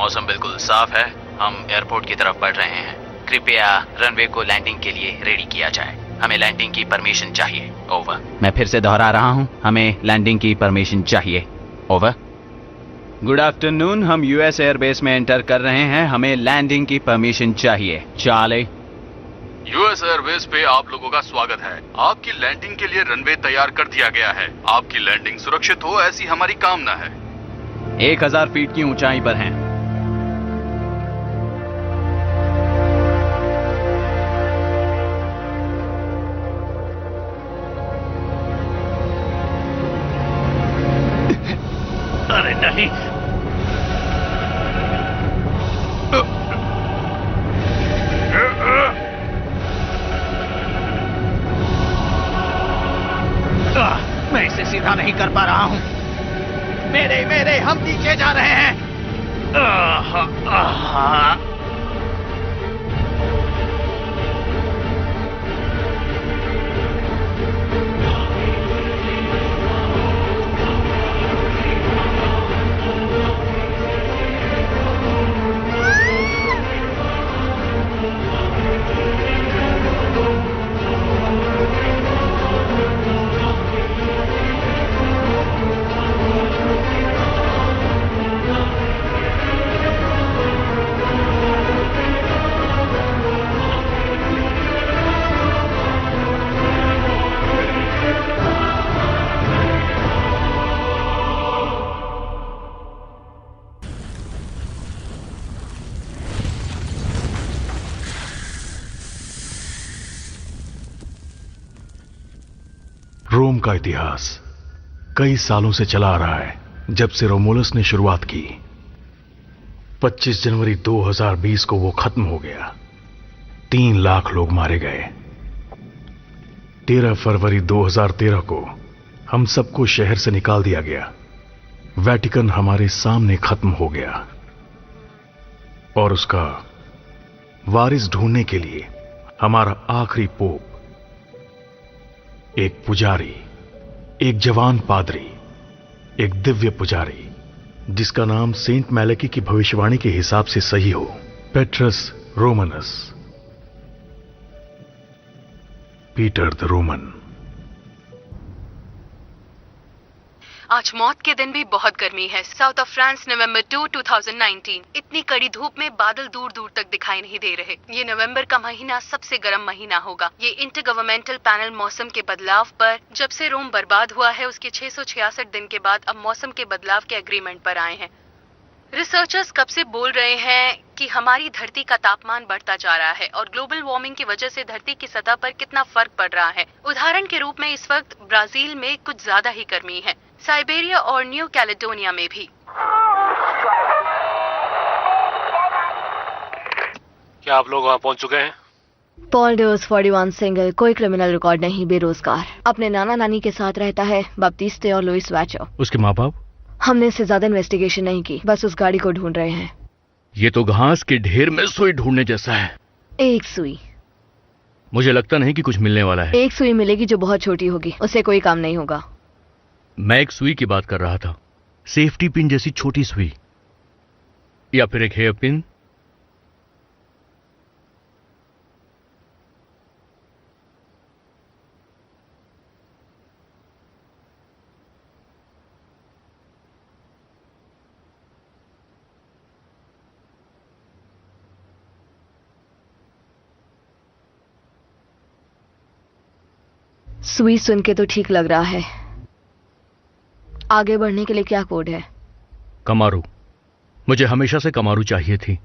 मौसम बिल्कुल साफ है। हम एयरपोर्ट की तरफ बढ़ रहे हैं। कृपया रनवे को लैंडिंग के लिए रेडी किया जाए। हमें लैंडिंग की परमिशन चाहिए। ओवर। मैं फिर से दोहरा रहा हूँ, हमें लैंडिंग की परमिशन चाहिए। ओवर। गुड आफ्टरनून, हम यूएस एयरबेस में एंटर कर रहे हैं। हमें लैंडिंग की परमिशन चाहिए। चार्ली। यूएस एयरबेस पे आप लोगों का स्वागत है। आपकी लैंडिंग के लिए रनवे तैयार कर दिया गया है। आपकी लैंडिंग सुरक्षित हो, ऐसी हमारी कामना है। 1000 फीट की ऊंचाई पर हैं। अरे नहीं, मैं इसे सीधा नहीं कर पा रहा हूं। मेरे हम नीचे जा रहे हैं। रोम का इतिहास कई सालों से चला आ रहा है। जब से रोमुलस ने शुरुआत की, 25 जनवरी 2020 को वो खत्म हो गया। 3 लाख लोग मारे गए। 13 फरवरी 2013 को हम सबको शहर से निकाल दिया गया। वेटिकन हमारे सामने खत्म हो गया और उसका वारिस ढूंढने के लिए हमारा आखिरी पोप, एक पुजारी, एक जवान पादरी, एक दिव्य पुजारी जिसका नाम सेंट मैलेकी की भविष्यवाणी के हिसाब से सही हो, पेट्रस रोमनस, पीटर द रोमन। आज मौत के दिन भी बहुत गर्मी है। साउथ ऑफ फ्रांस, नवंबर 2, 2019। इतनी कड़ी धूप में बादल दूर दूर तक दिखाई नहीं दे रहे। ये नवंबर का महीना सबसे गर्म महीना होगा। ये इंटर गवर्नमेंटल पैनल मौसम के बदलाव पर, जब से रोम बर्बाद हुआ है उसके 666 दिन के बाद अब मौसम के बदलाव के एग्रीमेंट पर आए हैं। रिसर्चर्स कब से बोल रहे हैं कि हमारी धरती का तापमान बढ़ता जा रहा है और ग्लोबल वार्मिंग की वजह से धरती की सतह पर कितना फर्क पड़ रहा है। उदाहरण के रूप में इस वक्त ब्राजील में कुछ ज्यादा ही गर्मी है, साइबेरिया और न्यू कैलेडोनिया में भी। क्या आप लोग वहां पहुंच चुके हैं? पॉल डोस 41 सिंगल, कोई क्रिमिनल रिकॉर्ड नहीं, बेरोजगार, अपने नाना नानी के साथ रहता है, बाप्टिस्टे और लुइस वैचो। उसके माँ बाप? हमने इससे ज्यादा इन्वेस्टिगेशन नहीं की, बस उस गाड़ी को ढूंढ रहे हैं। ये तो घास के ढेर में सुई ढूंढने जैसा है। एक सुई। मुझे लगता नहीं कि कुछ मिलने वाला है। एक सुई मिलेगी जो बहुत छोटी होगी, उससे कोई काम नहीं होगा। मैं एक सुई की बात कर रहा था, सेफ्टी पिन जैसी छोटी सुई, या फिर एक हेयर पिन। सुई सुन के तो ठीक लग रहा है। आगे बढ़ने के लिए क्या कोड है? कमारू। मुझे हमेशा से कमारू चाहिए थी।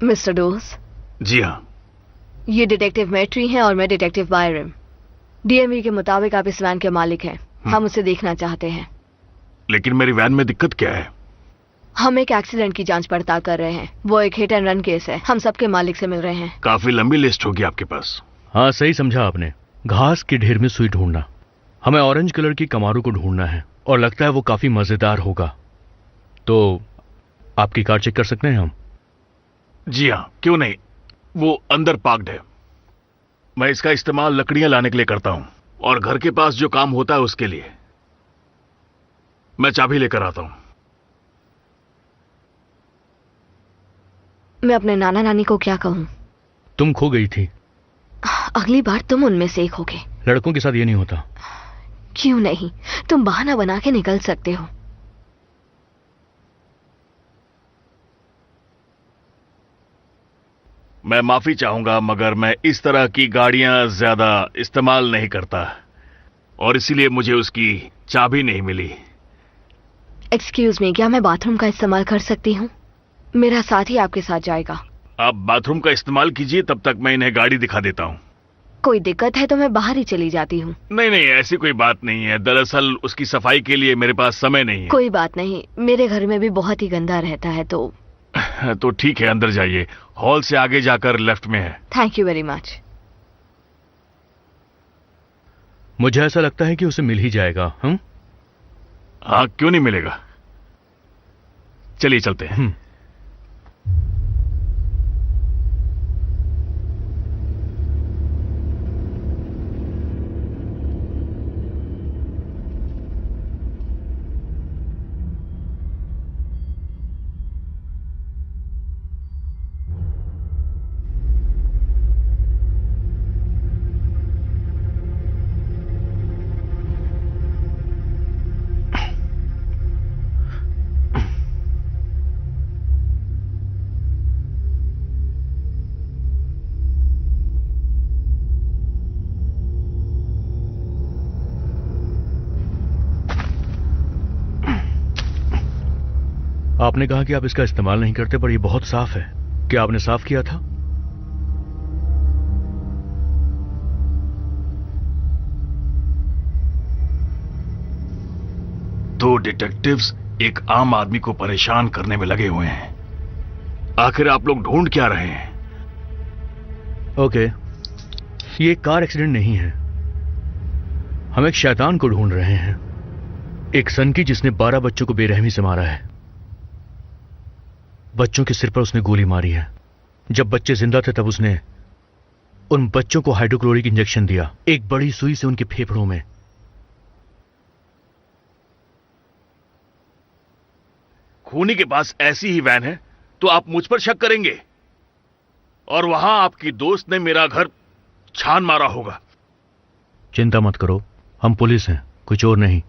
मिस्टर डोस। जी हाँ। ये डिटेक्टिव मैट्री हैं और मैं डिटेक्टिव बायरम। डीएमवी के मुताबिक आप इस वैन के मालिक हैं। हम उसे देखना चाहते हैं। लेकिन मेरी वैन में दिक्कत क्या है? हम एक एक्सीडेंट की जांच पड़ताल कर रहे हैं। वो एक हिट एंड रन केस है। हम सबके मालिक से मिल रहे हैं। काफी लंबी लिस्ट होगी आपके पास। हाँ, सही समझा आपने। घास के ढेर में सुई ढूंढना। हमें ऑरेंज कलर की कमारू को ढूंढना है और लगता है वो काफी मजेदार होगा। तो आपकी कार चेक कर सकते हैं हम? जी हाँ, क्यों नहीं। वो अंदर पार्क्ड है। मैं इसका इस्तेमाल लकड़ियां लाने के लिए करता हूं और घर के पास जो काम होता है उसके लिए। मैं चाबी लेकर आता हूं। मैं अपने नाना नानी को क्या कहूं? तुम खो गई थी। अगली बार तुम उनमें से एक होगे। लड़कों के साथ ये नहीं होता। क्यों नहीं? तुम बहाना बना के निकल सकते हो। मैं माफी चाहूंगा मगर मैं इस तरह की गाड़ियां ज्यादा इस्तेमाल नहीं करता और इसीलिए मुझे उसकी चाबी नहीं मिली। एक्सक्यूज मी, क्या मैं बाथरूम का इस्तेमाल कर सकती हूँ? मेरा साथी आपके साथ जाएगा। आप बाथरूम का इस्तेमाल कीजिए, तब तक मैं इन्हें गाड़ी दिखा देता हूं। कोई दिक्कत है तो मैं बाहर ही चली जाती हूँ। नहीं नहीं, ऐसी कोई बात नहीं है। दरअसल उसकी सफाई के लिए मेरे पास समय नहीं है। कोई बात नहीं, मेरे घर में भी बहुत ही गंदा रहता है तो ठीक है, अंदर जाइए। हॉल से आगे जाकर लेफ्ट में है। Thank you very much. मुझे ऐसा लगता है कि उसे मिल ही जाएगा। हम हाँ, क्यों नहीं मिलेगा। चलिए चलते हैं। आपने कहा कि आप इसका इस्तेमाल नहीं करते, पर ये बहुत साफ है। क्या आपने साफ किया था? दो डिटेक्टिव्स एक आम आदमी को परेशान करने में लगे हुए हैं। आखिर आप लोग ढूंढ क्या रहे हैं? ओके, ये एक कार एक्सीडेंट नहीं है। हम एक शैतान को ढूंढ रहे हैं, एक सनकी जिसने 12 बच्चों को बेरहमी से मारा है। बच्चों के सिर पर उसने गोली मारी है। जब बच्चे जिंदा थे तब उसने उन बच्चों को हाइड्रोक्लोरिक इंजेक्शन दिया, एक बड़ी सुई से उनके फेफड़ों में। खूनी के पास ऐसी ही वैन है तो आप मुझ पर शक करेंगे? और वहां आपकी दोस्त ने मेरा घर छान मारा होगा। चिंता मत करो, हम पुलिस हैं, कोई चोर नहीं।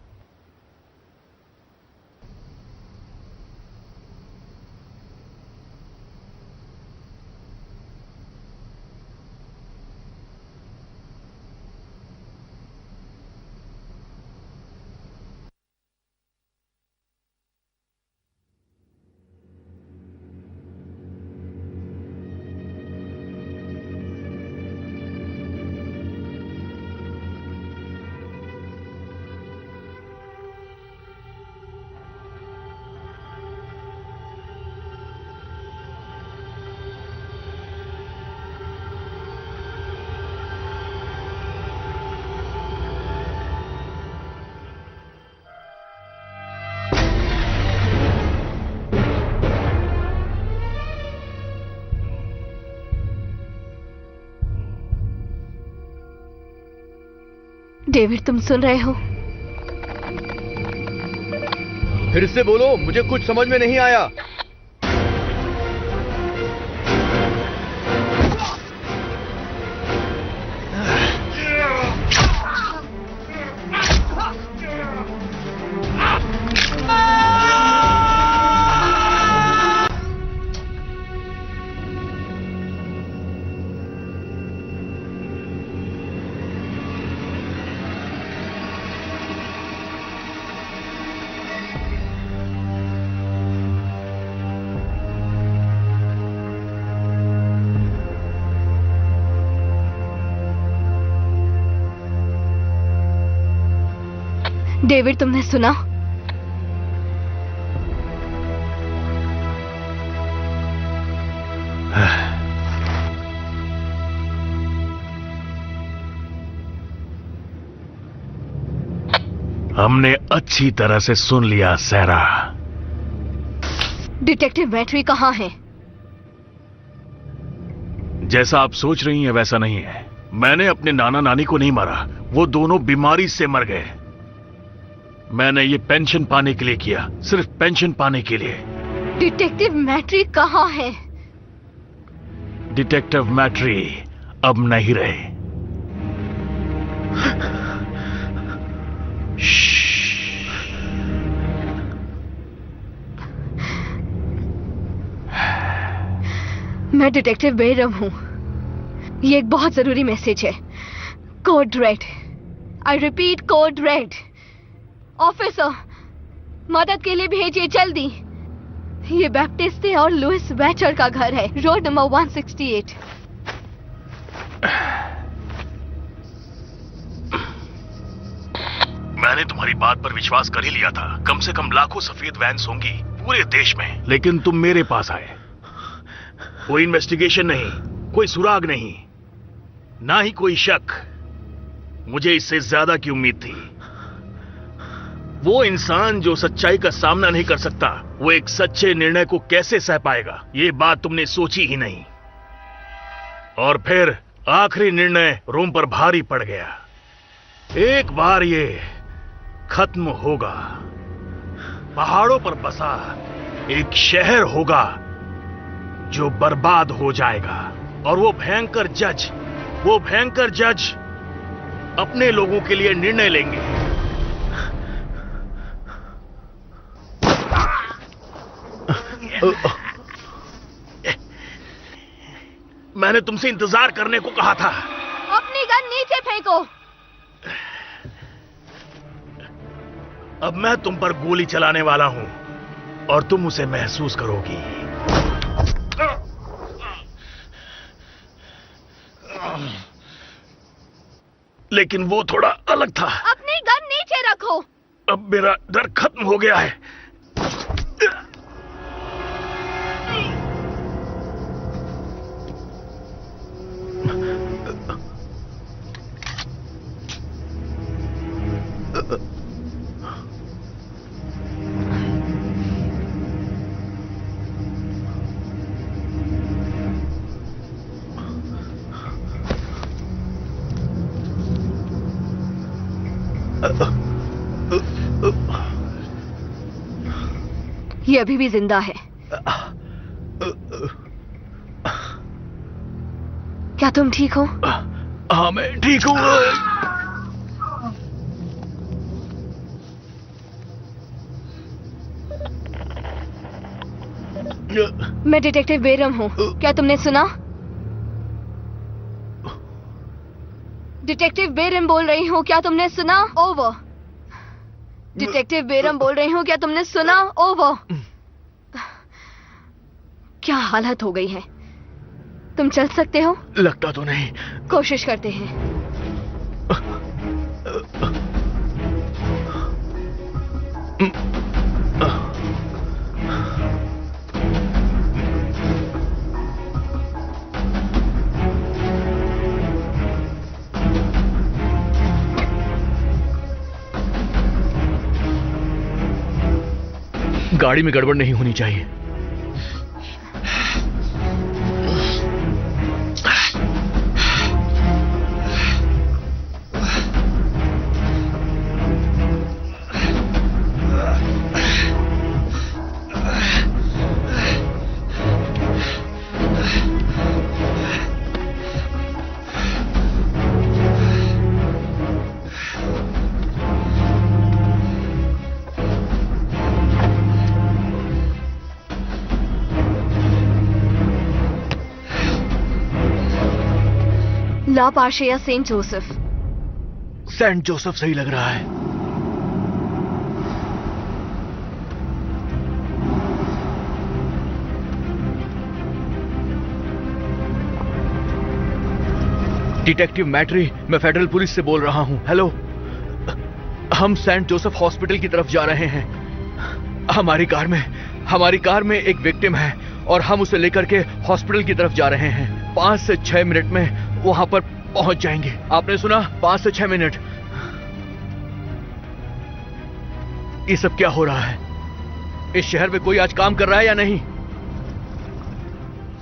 डेविड, तुम सुन रहे हो? फिर से बोलो, मुझे कुछ समझ में नहीं आया। डेविड, तुमने सुना? हमने अच्छी तरह से सुन लिया सैरा। डिटेक्टिव मैट्री कहाँ है? जैसा आप सोच रही हैं वैसा नहीं है। मैंने अपने नाना नानी को नहीं मारा, वो दोनों बीमारी से मर गए। मैंने ये पेंशन पाने के लिए किया, सिर्फ पेंशन पाने के लिए। डिटेक्टिव मैट्री कहाँ है? डिटेक्टिव मैट्री अब नहीं रहे। मैं डिटेक्टिव बेरम हूं। ये एक बहुत जरूरी मैसेज है। Code red. I repeat, code red. Officer, मदद के लिए भेजिए जल्दी। ये बैप्टिस्टे और लुइस वैचर का घर है, रोड नंबर 168। मैंने तुम्हारी बात पर विश्वास कर ही लिया था। कम से कम लाखों सफेद वैन्स होंगी पूरे देश में, लेकिन तुम मेरे पास आए। कोई इन्वेस्टिगेशन नहीं, कोई सुराग नहीं, ना ही कोई शक। मुझे इससे ज्यादा की उम्मीद थी। वो इंसान जो सच्चाई का सामना नहीं कर सकता, वो एक सच्चे निर्णय को कैसे सह पाएगा, ये बात तुमने सोची ही नहीं। और फिर आखिरी निर्णय रोम पर भारी पड़ गया। एक बार ये खत्म होगा, पहाड़ों पर बसा एक शहर होगा जो बर्बाद हो जाएगा। और वो भयंकर जज अपने लोगों के लिए निर्णय लेंगे। मैंने तुमसे इंतजार करने को कहा था। अपनी गन नीचे फेंको। अब मैं तुम पर गोली चलाने वाला हूं और तुम उसे महसूस करोगी। लेकिन वो थोड़ा अलग था। अपनी गन नीचे रखो। अब मेरा डर खत्म हो गया है। ये अभी भी जिंदा है। क्या तुम ठीक हो? हाँ, मैं ठीक हूं। मैं डिटेक्टिव बेरम हूँ। क्या तुमने सुना? डिटेक्टिव बेरम बोल रही हूँ। क्या तुमने सुना? ओवर। डिटेक्टिव बेरम बोल रही हूँ। क्या तुमने सुना? ओवर। क्या हालत हो गई है? तुम चल सकते हो? लगता तो नहीं। कोशिश करते हैं। गाड़ी में गड़बड़ नहीं होनी चाहिए। ला पाशे या सेंट जोसेफ? सेंट जोसेफ सही लग रहा है। डिटेक्टिव मैट्री, मैं फेडरल पुलिस से बोल रहा हूं। हेलो, हम सेंट जोसेफ हॉस्पिटल की तरफ जा रहे हैं। हमारी कार में एक विक्टिम है और हम उसे लेकर के हॉस्पिटल की तरफ जा रहे हैं। 5 से 6 मिनट में वहां पर पहुंच जाएंगे। आपने सुना? 5 से 6 मिनट। ये सब क्या हो रहा है? इस शहर में कोई आज काम कर रहा है या नहीं?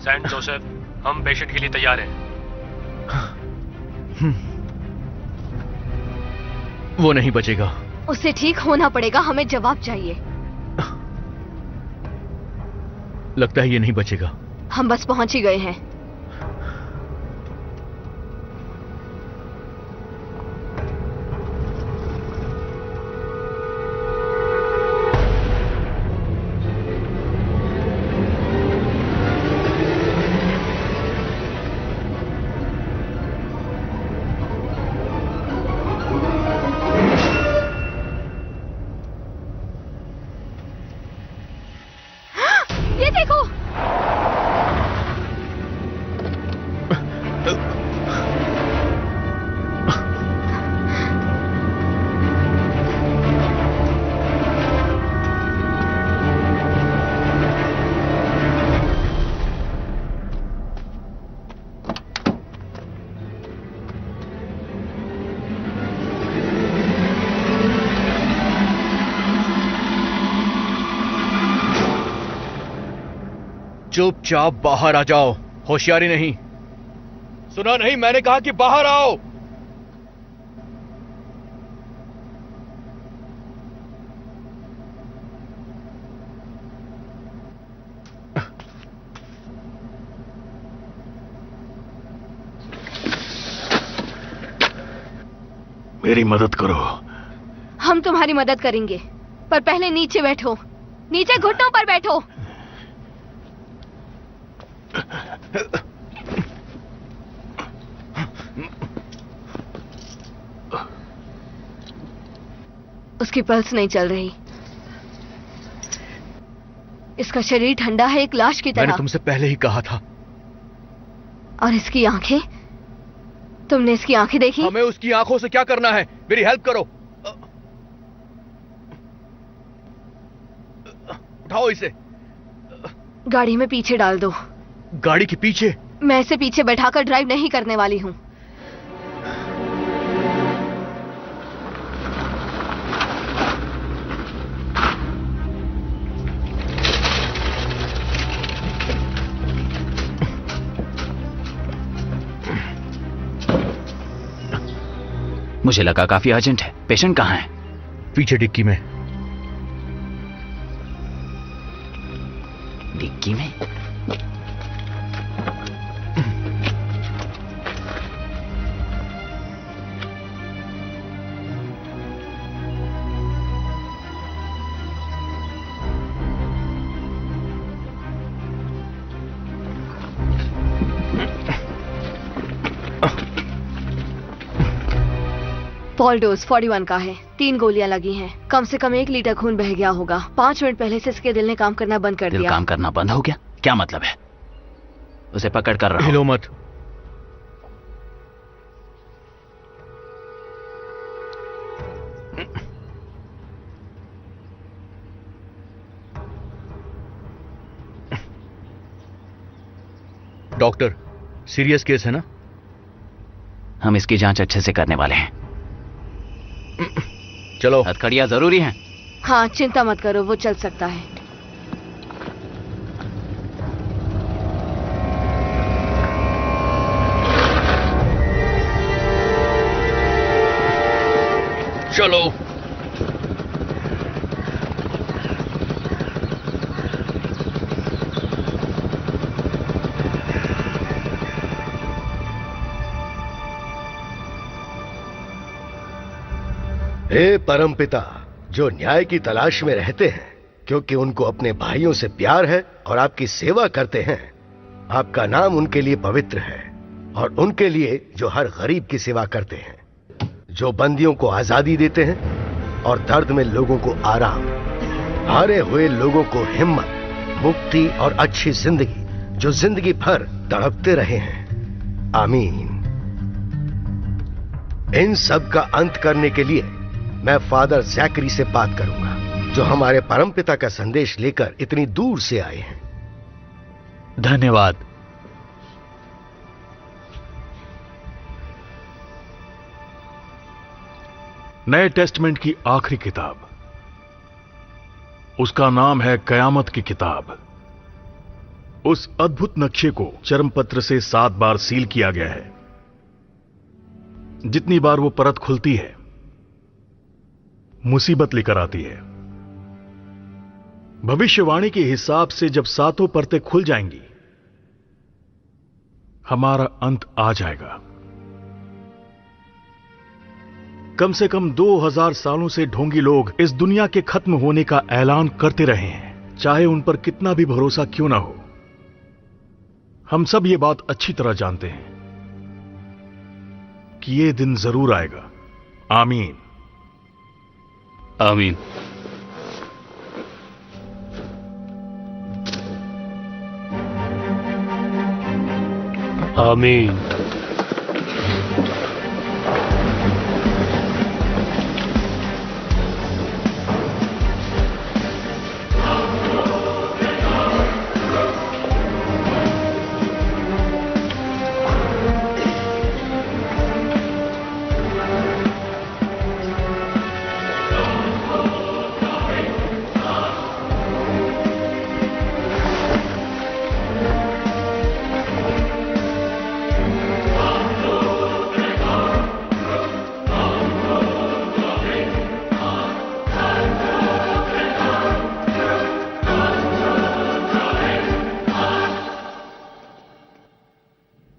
सेंट जोसेफ, हम पेशेंट के लिए तैयार हैं। वो नहीं बचेगा। उसे ठीक होना पड़ेगा, हमें जवाब चाहिए। लगता है ये नहीं बचेगा। हम बस पहुंच ही गए हैं। ये देखो, चुपचाप बाहर आ जाओ। होशियारी नहीं। सुना नहीं, मैंने कहा कि बाहर आओ। मेरी मदद करो। हम तुम्हारी मदद करेंगे, पर पहले नीचे बैठो। नीचे घुटनों पर बैठो। उसकी पल्स नहीं चल रही। इसका शरीर ठंडा है, एक लाश की तरह। मैंने तुमसे पहले ही कहा था। और इसकी आंखें? तुमने इसकी आंखें देखी? हमें उसकी आंखों से क्या करना है? मेरी हेल्प करो। उठाओ इसे। गाड़ी में पीछे डाल दो। गाड़ी के पीछे? मैं इसे पीछे बैठाकर ड्राइव नहीं करने वाली हूं। मुझे लगा काफी अर्जेंट है। पेशेंट कहाँ है? पीछे डिक्की में। डिक्की में? पॉल डोज 41 का है। 3 गोलियां लगी हैं। कम से कम 1 लीटर खून बह गया होगा। 5 मिनट पहले से इसके दिल ने काम करना बंद कर दिल दिया। काम करना बंद हो गया? क्या मतलब है? उसे पकड़ कर रहा हिलो मत। डॉक्टर, सीरियस केस है ना? हम इसकी जांच अच्छे से करने वाले हैं। चलो। हथकड़ियां जरूरी हैं। हाँ, चिंता मत करो, वो चल सकता है। चलो। हे परमपिता, जो न्याय की तलाश में रहते हैं क्योंकि उनको अपने भाइयों से प्यार है और आपकी सेवा करते हैं, आपका नाम उनके लिए पवित्र है। और उनके लिए जो हर गरीब की सेवा करते हैं, जो बंदियों को आजादी देते हैं और दर्द में लोगों को आराम, हारे हुए लोगों को हिम्मत, मुक्ति और अच्छी जिंदगी, जो जिंदगी भर तड़पते रहे हैं। आमीन। इन सब का अंत करने के लिए मैं फादर जैकरी से बात करूंगा, जो हमारे परमपिता का संदेश लेकर इतनी दूर से आए हैं। धन्यवाद। नए टेस्टमेंट की आखिरी किताब, उसका नाम है कयामत की किताब। उस अद्भुत नक्शे को चरमपत्र से 7 बार सील किया गया है। जितनी बार वो परत खुलती है, मुसीबत लेकर आती है। भविष्यवाणी के हिसाब से जब 7 परतें खुल जाएंगी, हमारा अंत आ जाएगा। कम से कम 2000 सालों से ढोंगी लोग इस दुनिया के खत्म होने का ऐलान करते रहे हैं, चाहे उन पर कितना भी भरोसा क्यों ना हो। हम सब ये बात अच्छी तरह जानते हैं कि ये दिन जरूर आएगा। आमीन। आमीन। आमीन।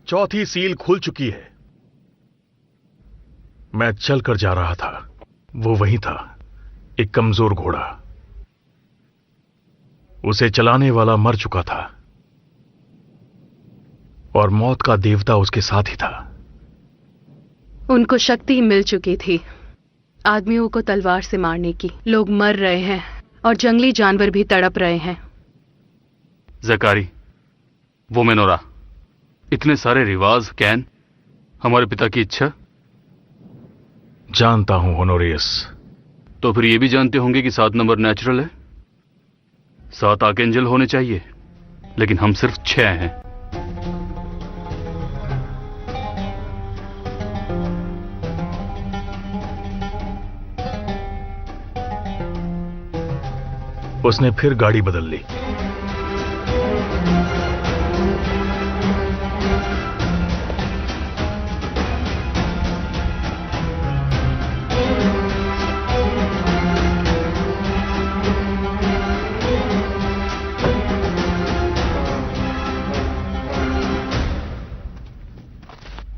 चौथी सील खुल चुकी है। मैं चलकर जा रहा था, वो वहीं था, एक कमजोर घोड़ा। उसे चलाने वाला मर चुका था और मौत का देवता उसके साथ ही था। उनको शक्ति मिल चुकी थी आदमियों को तलवार से मारने की। लोग मर रहे हैं और जंगली जानवर भी तड़प रहे हैं। ज़कारी, वो मेनोरा, इतने सारे रिवाज, कैन, हमारे पिता की इच्छा। जानता हूं होनोरियस। तो फिर ये भी जानते होंगे कि 7 नंबर नेचुरल है। 7 आर्कएंजल होने चाहिए, लेकिन हम सिर्फ 6 हैं। उसने फिर गाड़ी बदल ली।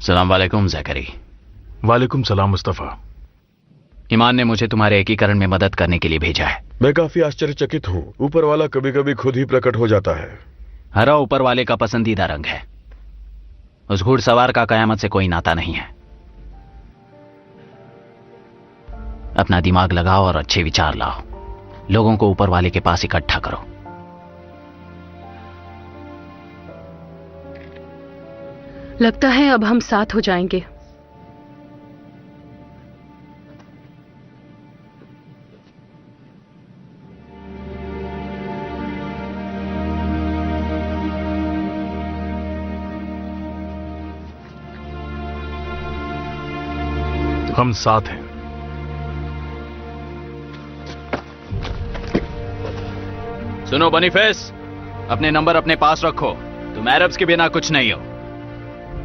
सलाम वालेकुम ज़करी। वालेकुम सलाम मुस्तफा। ईमान ने मुझे तुम्हारे एकीकरण में मदद करने के लिए भेजा है। मैं काफी आश्चर्यचकित हूँ। ऊपर वाला कभी कभी खुद ही प्रकट हो जाता है। हरा ऊपर वाले का पसंदीदा रंग है। उस घुड़सवार का कयामत से कोई नाता नहीं है। अपना दिमाग लगाओ और अच्छे विचार लाओ। लोगों को ऊपर वाले के पास इकट्ठा करो। लगता है अब हम साथ हो जाएंगे। हम साथ हैं। सुनो बनीफेस, अपने नंबर अपने पास रखो। तुम अरब्स के बिना कुछ नहीं हो।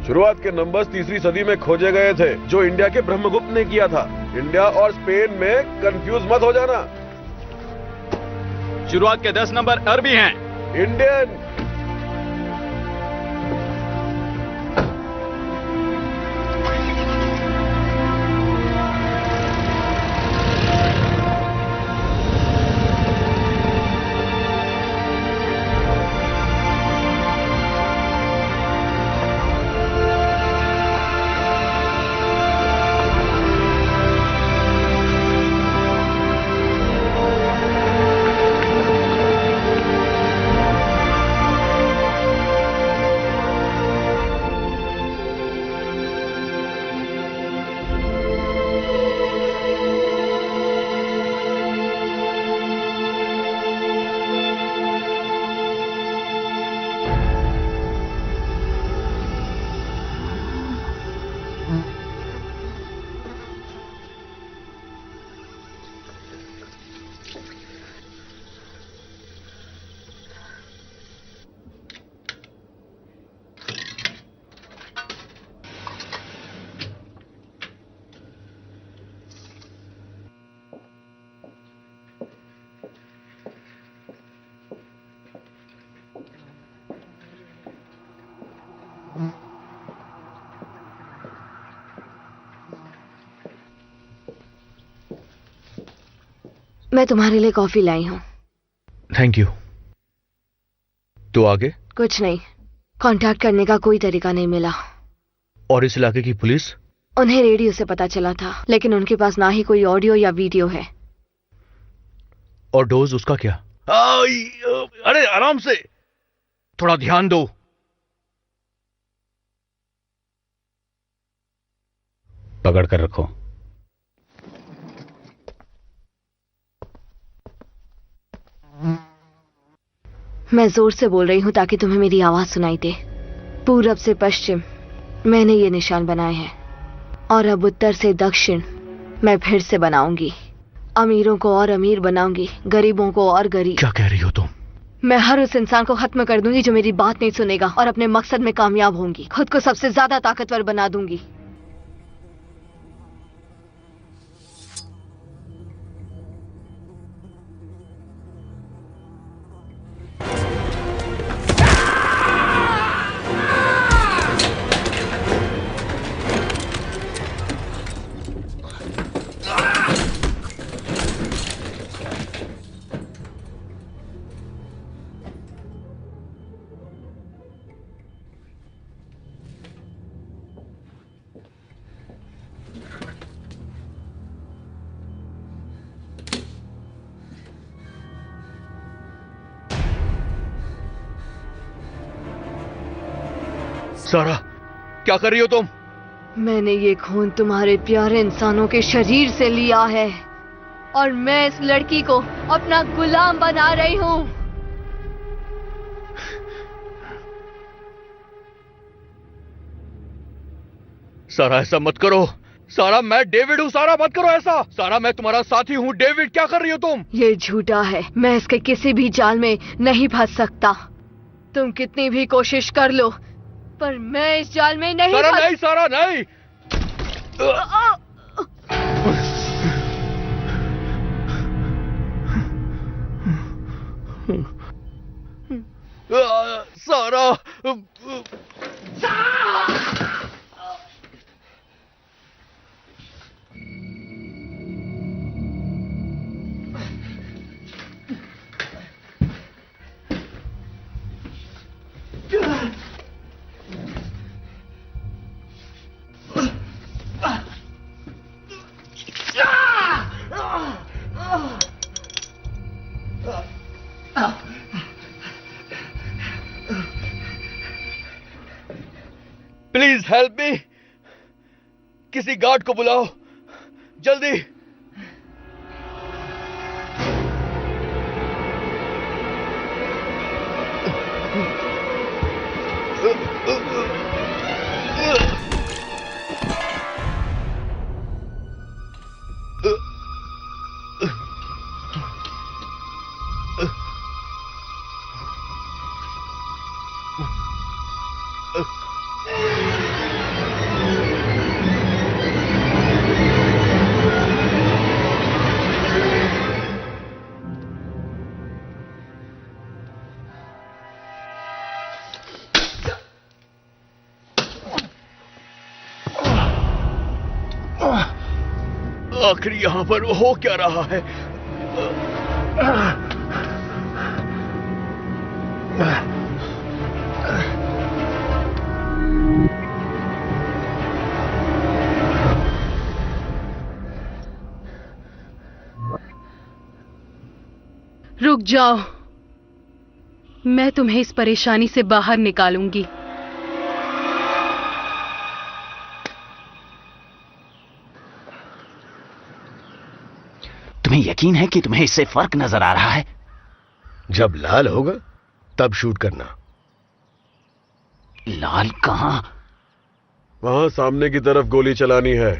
शुरुआत के नंबर्स 3वीं सदी में खोजे गए थे, जो इंडिया के ब्रह्मगुप्त ने किया था। इंडिया और स्पेन में कंफ्यूज मत हो जाना। शुरुआत के 10 नंबर अरबी हैं। इंडियन। मैं तुम्हारे लिए कॉफी लाई हूं। Thank you. तो आगे? कुछ नहीं, कांटेक्ट करने का कोई तरीका नहीं मिला। और इस इलाके की पुलिस? उन्हें रेडियो से पता चला था, लेकिन उनके पास ना ही कोई ऑडियो या वीडियो है। और डोज उसका क्या? अरे आराम से, थोड़ा ध्यान दो। पकड़ कर रखो। मैं जोर से बोल रही हूं ताकि तुम्हें मेरी आवाज सुनाई दे। पूरब से पश्चिम मैंने ये निशान बनाए हैं, और अब उत्तर से दक्षिण मैं फिर से बनाऊंगी। अमीरों को और अमीर बनाऊंगी, गरीबों को और गरीब। क्या कह रही हो तुम? मैं हर उस इंसान को खत्म कर दूंगी जो मेरी बात नहीं सुनेगा, और अपने मकसद में कामयाब होंगी। खुद को सबसे ज्यादा ताकतवर बना दूंगी। सारा, क्या कर रही हो तुम? मैंने ये खून तुम्हारे प्यारे इंसानों के शरीर से लिया है, और मैं इस लड़की को अपना गुलाम बना रही हूं। सारा, ऐसा मत करो। सारा, मैं डेविड हूँ। सारा, मत करो ऐसा। सारा, मैं तुम्हारा साथी हूँ। डेविड, क्या कर रही हो तुम? ये झूठा है। मैं इसके किसी भी जाल में नहीं फंस सकता। तुम कितनी भी कोशिश कर लो, पर मैं इस जाल में नहीं। सारा, नहीं सारा, नहीं। सारा, प्लीज हेल्प मी। किसी गार्ड को बुलाओ, जल्दी। आखिर यहां पर हो क्या रहा है? रुक जाओ, मैं तुम्हें इस परेशानी से बाहर निकालूंगी। तुम्हें यकीन है कि तुम्हें इससे फर्क नजर आ रहा है? जब लाल होगा तब शूट करना। लाल कहां? वहां सामने की तरफ गोली चलानी है।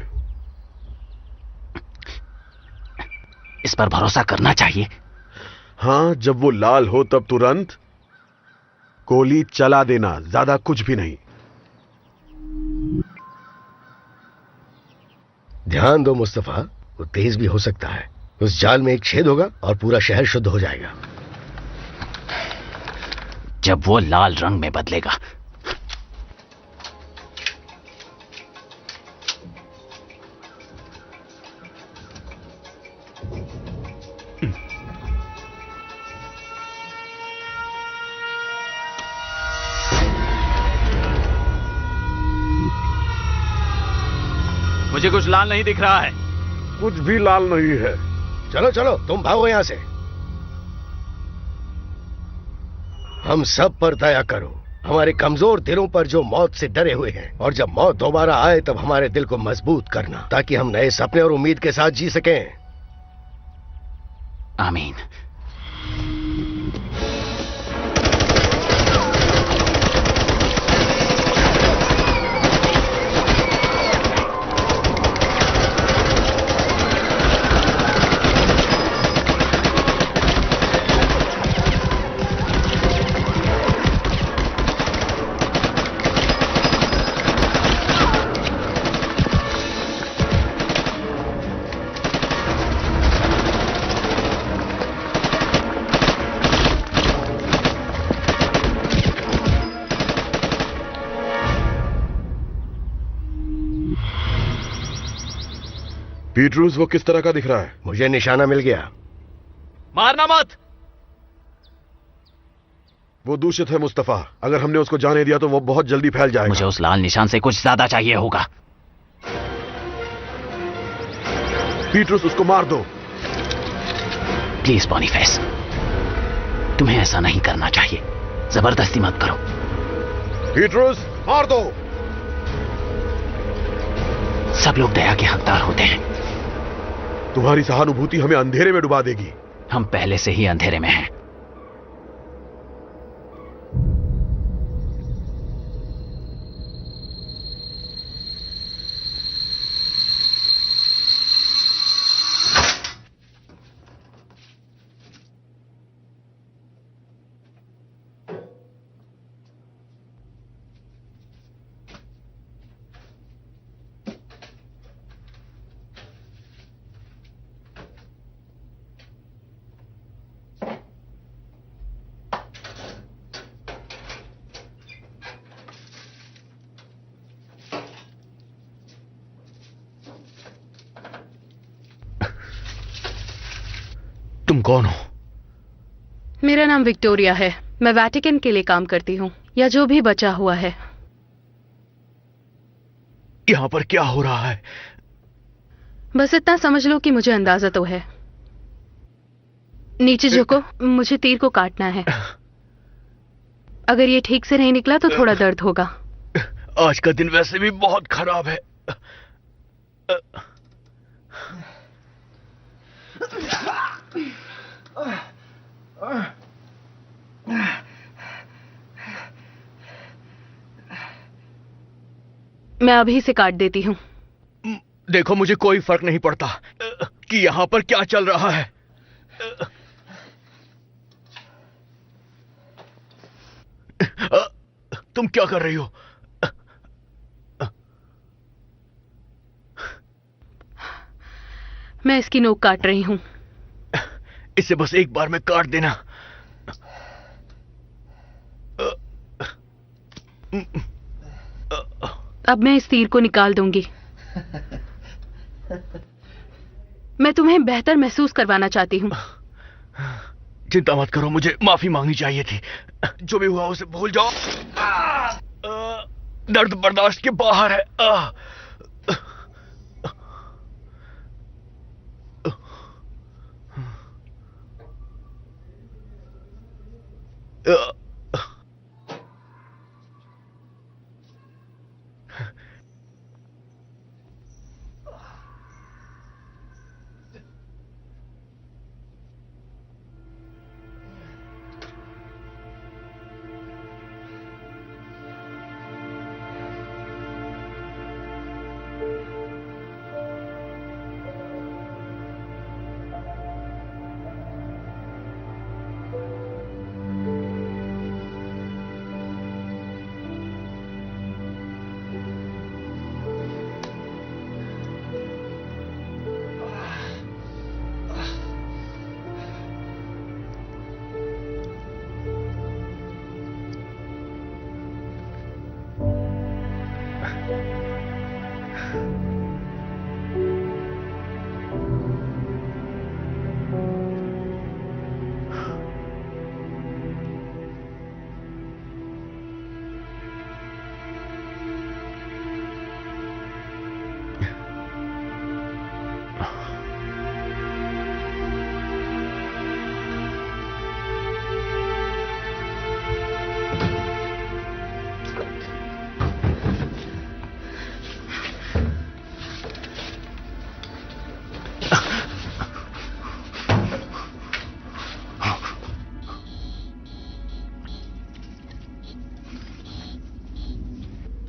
इस पर भरोसा करना चाहिए। हाँ, जब वो लाल हो तब तुरंत गोली चला देना, ज्यादा कुछ भी नहीं। ध्यान दो मुस्तफा, वो तेज भी हो सकता है। उस जाल में एक छेद होगा और पूरा शहर शुद्ध हो जाएगा। जब वो लाल रंग में बदलेगा मुझे कुछ लाल नहीं दिख रहा है। कुछ भी लाल नहीं है। चलो चलो, तुम भागो यहां से। हम सब पर दया करो, हमारे कमजोर दिलों पर जो मौत से डरे हुए हैं, और जब मौत दोबारा आए तब हमारे दिल को मजबूत करना, ताकि हम नए सपने और उम्मीद के साथ जी सकें। आमीन। पीटरूस, वो किस तरह का दिख रहा है? मुझे निशाना मिल गया। मारना मत। वो दूषित है मुस्तफा, अगर हमने उसको जाने दिया तो वो बहुत जल्दी फैल जाएगा। मुझे उस लाल निशान से कुछ ज्यादा चाहिए होगा। पीटरूस, उसको मार दो। प्लीज बॉनीफेस, तुम्हें ऐसा नहीं करना चाहिए। जबरदस्ती मत करो। पीटरूस, मार दो। सब लोग दया के हकदार होते हैं। तुम्हारी सहानुभूति हमें अंधेरे में डुबा देगी। हम पहले से ही अंधेरे में हैं। तुम कौन हो? मेरा नाम विक्टोरिया है। मैं वेटिकन के लिए काम करती हूँ, या जो भी बचा हुआ है। यहां पर क्या हो रहा है? बस इतना समझ लो कि मुझे अंदाजा तो है। नीचे झुको, मुझे तीर को काटना है। अगर ये ठीक से नहीं निकला तो थोड़ा दर्द होगा। आज का दिन वैसे भी बहुत खराब है। मैं अभी से काट देती हूँ। देखो, मुझे कोई फर्क नहीं पड़ता कि यहां पर क्या चल रहा है। तुम क्या कर रही हो? मैं इसकी नोक काट रही हूँ। इसे बस एक बार में काट देना। अब मैं इस तीर को निकाल दूंगी। मैं तुम्हें बेहतर महसूस करवाना चाहती हूँ। चिंता मत करो, मुझे माफी मांगनी चाहिए थी। जो भी हुआ उसे भूल जाओ। दर्द बर्दाश्त के बाहर है।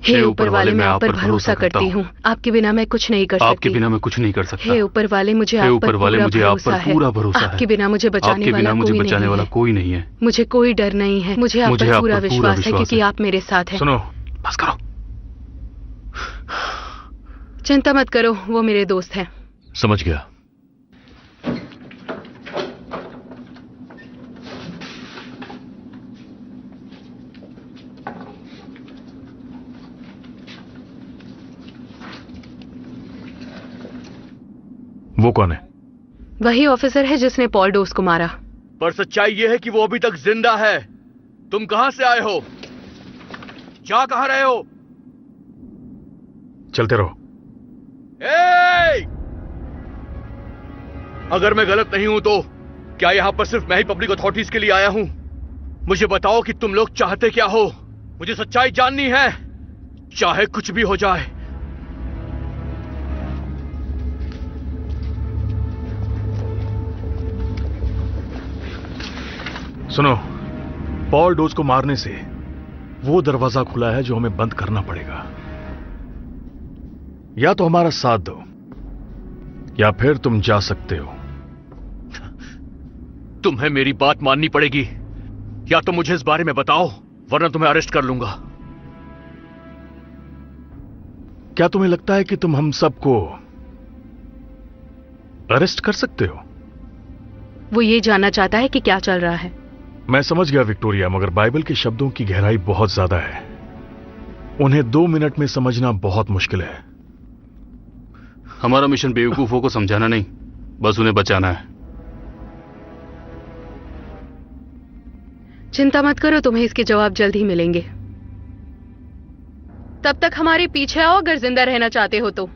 हे ऊपर वाले, मैं आप पर भरोसा करती हूँ। आपके बिना मैं कुछ नहीं कर सकती। आपके बिना मैं कुछ नहीं कर सकता। हे ऊपर वाले, मुझे आप पर पूरा भरोसा है। आपके बिना मुझे बचाने वाला कोई नहीं है। मुझे कोई डर नहीं है। मुझे आप पर पूरा विश्वास है क्योंकि आप मेरे साथ हैं। सुनो, बस करो। चिंता मत करो, वो मेरे दोस्त हैं। समझ गया। वो कौन है? वही ऑफिसर है जिसने पॉल डोस को मारा। पर सच्चाई यह है कि वो अभी तक जिंदा है। तुम कहां से आए हो? जा कहां रहे हो? चलते रहो। अगर मैं गलत नहीं हूं तो क्या यहां पर सिर्फ मैं ही पब्लिक अथॉरिटीज के लिए आया हूं? मुझे बताओ कि तुम लोग चाहते क्या हो? मुझे सच्चाई जाननी है, चाहे कुछ भी हो जाए। सुनो, पॉल डोज को मारने से वो दरवाजा खुला है जो हमें बंद करना पड़ेगा। या तो हमारा साथ दो या फिर तुम जा सकते हो। तुम्हें मेरी बात माननी पड़ेगी, या तो मुझे इस बारे में बताओ वरना तुम्हें अरेस्ट कर लूंगा। क्या तुम्हें लगता है कि तुम हम सबको अरेस्ट कर सकते हो? वो ये जानना चाहता है कि क्या चल रहा है। मैं समझ गया विक्टोरिया, मगर बाइबल के शब्दों की गहराई बहुत ज्यादा है। उन्हें 2 मिनट में समझना बहुत मुश्किल है। हमारा मिशन बेवकूफों को समझाना नहीं, बस उन्हें बचाना है। चिंता मत करो, तुम्हें इसके जवाब जल्द ही मिलेंगे। तब तक हमारे पीछे आओ अगर जिंदा रहना चाहते हो तो।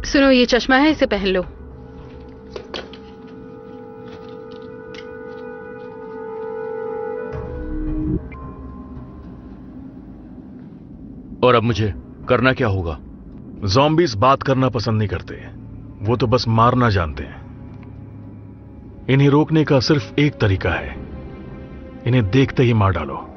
सुनो, ये चश्मा है, इसे पहन लो। और अब मुझे करना क्या होगा? ज़ॉम्बीज़ बात करना पसंद नहीं करते, वो तो बस मारना जानते हैं। इन्हें रोकने का सिर्फ एक तरीका है, इन्हें देखते ही मार डालो।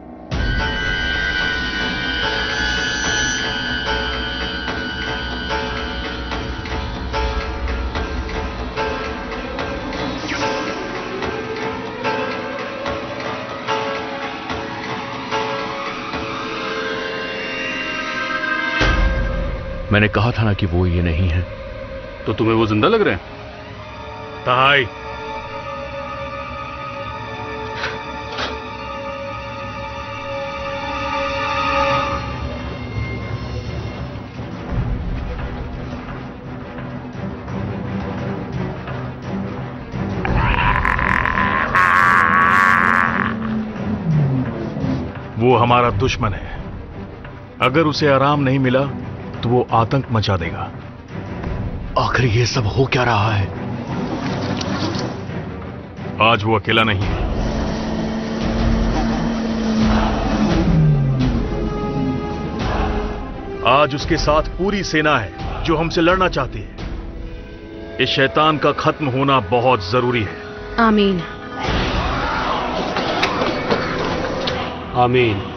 मैंने कहा था ना कि वो ये नहीं है। तो तुम्हें वो जिंदा लग रहे हैं? ताई, वो हमारा दुश्मन है। अगर उसे आराम नहीं मिला तो वो आतंक मचा देगा। आखिर ये सब हो क्या रहा है? आज वो अकेला नहीं है। आज उसके साथ पूरी सेना है जो हमसे लड़ना चाहती है। इस शैतान का खत्म होना बहुत जरूरी है। आमीन। आमीन।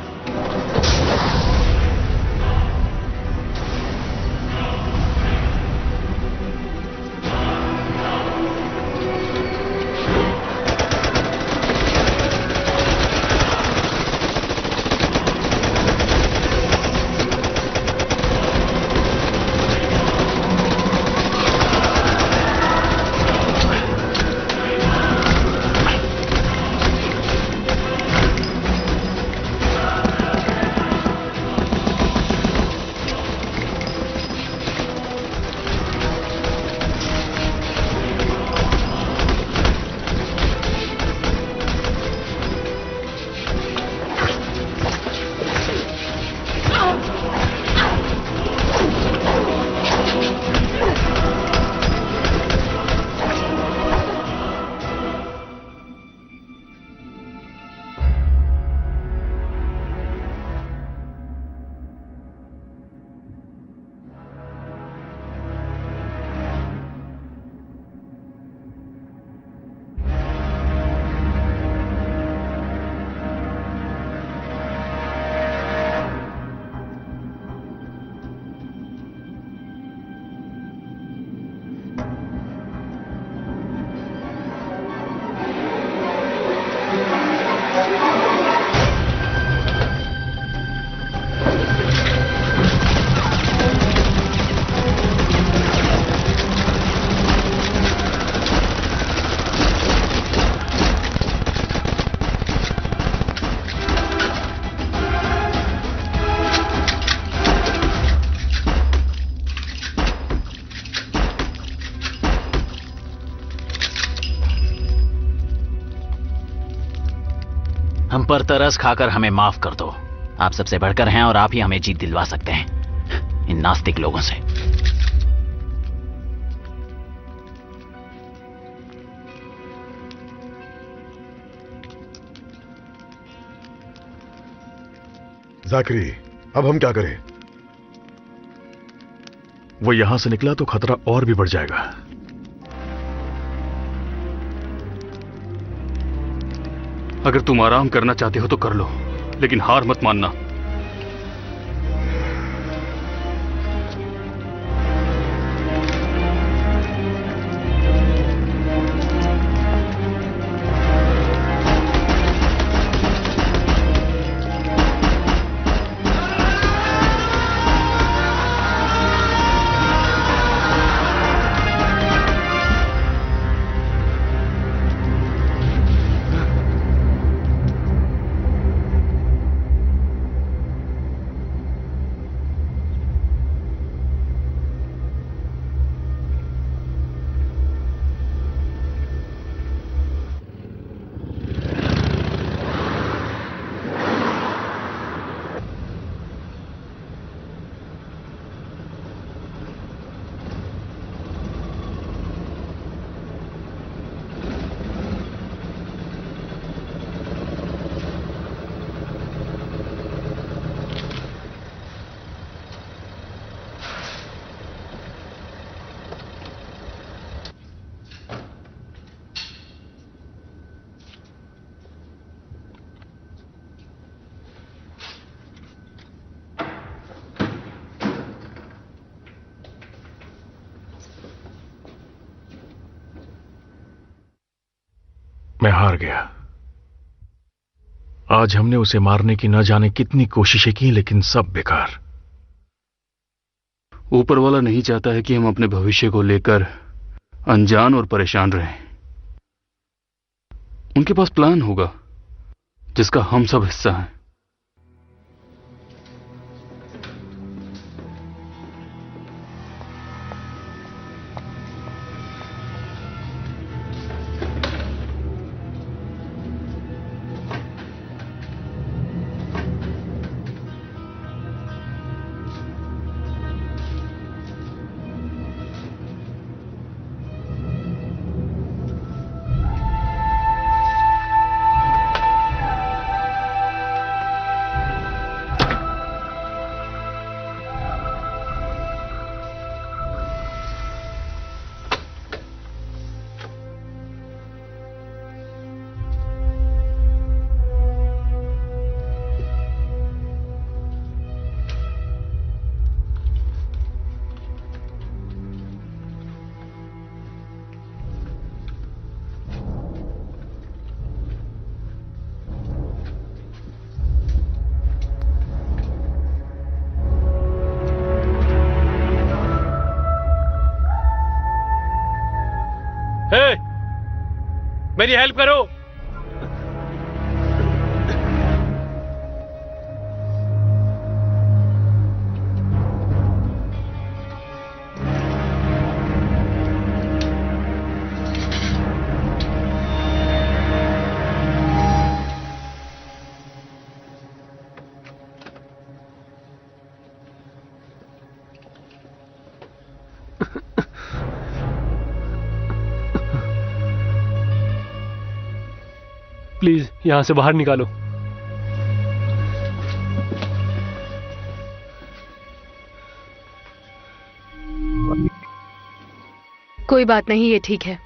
हम पर तरस खाकर हमें माफ कर दो। आप सबसे बढ़कर हैं और आप ही हमें जीत दिलवा सकते हैं इन नास्तिक लोगों से। जाकरी, अब हम क्या करें? वो यहां से निकला तो खतरा और भी बढ़ जाएगा। अगर तुम आराम करना चाहते हो तो कर लो, लेकिन हार मत मानना। मैं हार गया। आज हमने उसे मारने की न जाने कितनी कोशिशें की, लेकिन सब बेकार। ऊपर वाला नहीं चाहता है कि हम अपने भविष्य को लेकर अनजान और परेशान रहें। उनके पास प्लान होगा जिसका हम सब हिस्सा हैं। मेरी हेल्प करो। प्लीज यहां से बाहर निकालो। कोई बात नहीं, ये ठीक है।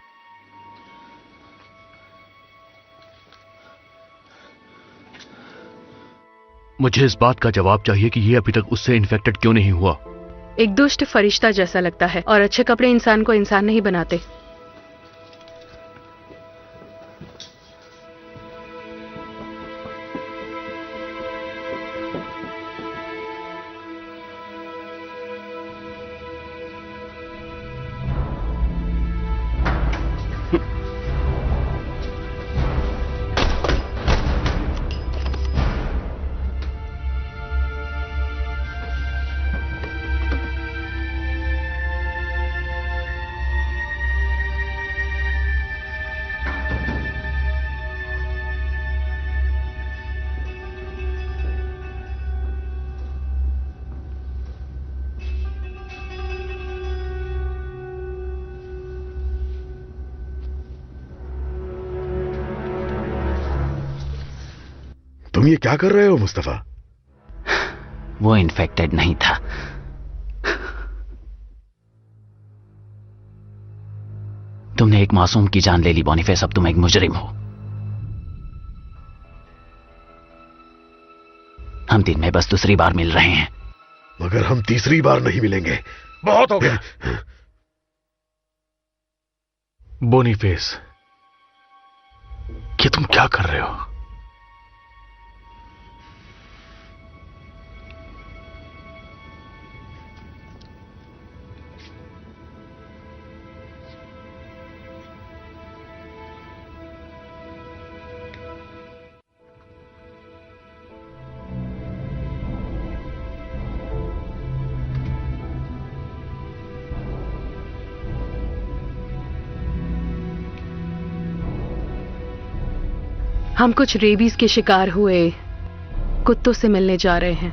मुझे इस बात का जवाब चाहिए कि ये अभी तक उससे इन्फेक्टेड क्यों नहीं हुआ। एक दुष्ट फरिश्ता जैसा लगता है और अच्छे कपड़े इंसान को इंसान नहीं बनाते। तुम ये क्या कर रहे हो मुस्तफा? वो इन्फेक्टेड नहीं था। तुमने एक मासूम की जान ले ली बॉनीफेस, अब तुम एक मुजरिम हो। हम दिन में बस दूसरी बार मिल रहे हैं। मगर हम तीसरी बार नहीं मिलेंगे, बहुत हो गया। बोनीफेस, ये तुम क्या कर रहे हो? हम कुछ रेबीज के शिकार हुए कुत्तों से मिलने जा रहे हैं।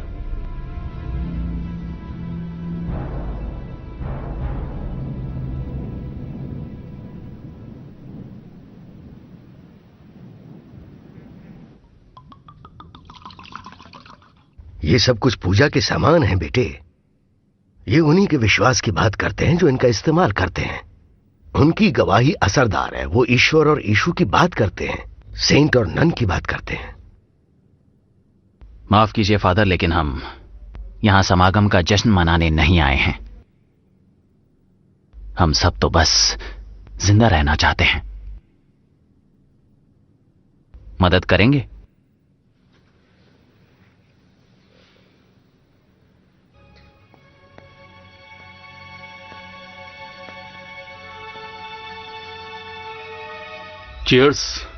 ये सब कुछ पूजा के सामान हैं बेटे। ये उन्हीं के विश्वास की बात करते हैं जो इनका इस्तेमाल करते हैं। उनकी गवाही असरदार है। वो ईश्वर और यीशु की बात करते हैं, सेंट और नन की बात करते हैं। माफ कीजिए फादर, लेकिन हम यहां समागम का जश्न मनाने नहीं आए हैं। हम सब तो बस जिंदा रहना चाहते हैं। मदद करेंगे? चीयर्स।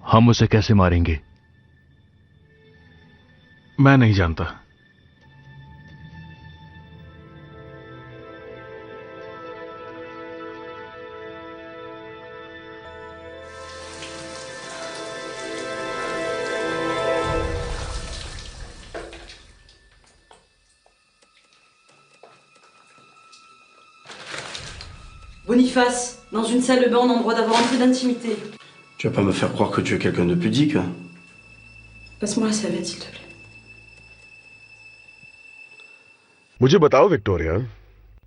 हम उसे कैसे मारेंगे? मैं नहीं जानता। Boniface, dans une salle de bain, on a le droit d'avoir un peu d'intimité. Tu vas pas me faire croire que tu es quelqu'un de pudique. Passe-moi la serviette, s'il te plaît. मुझे बताओ Victoria,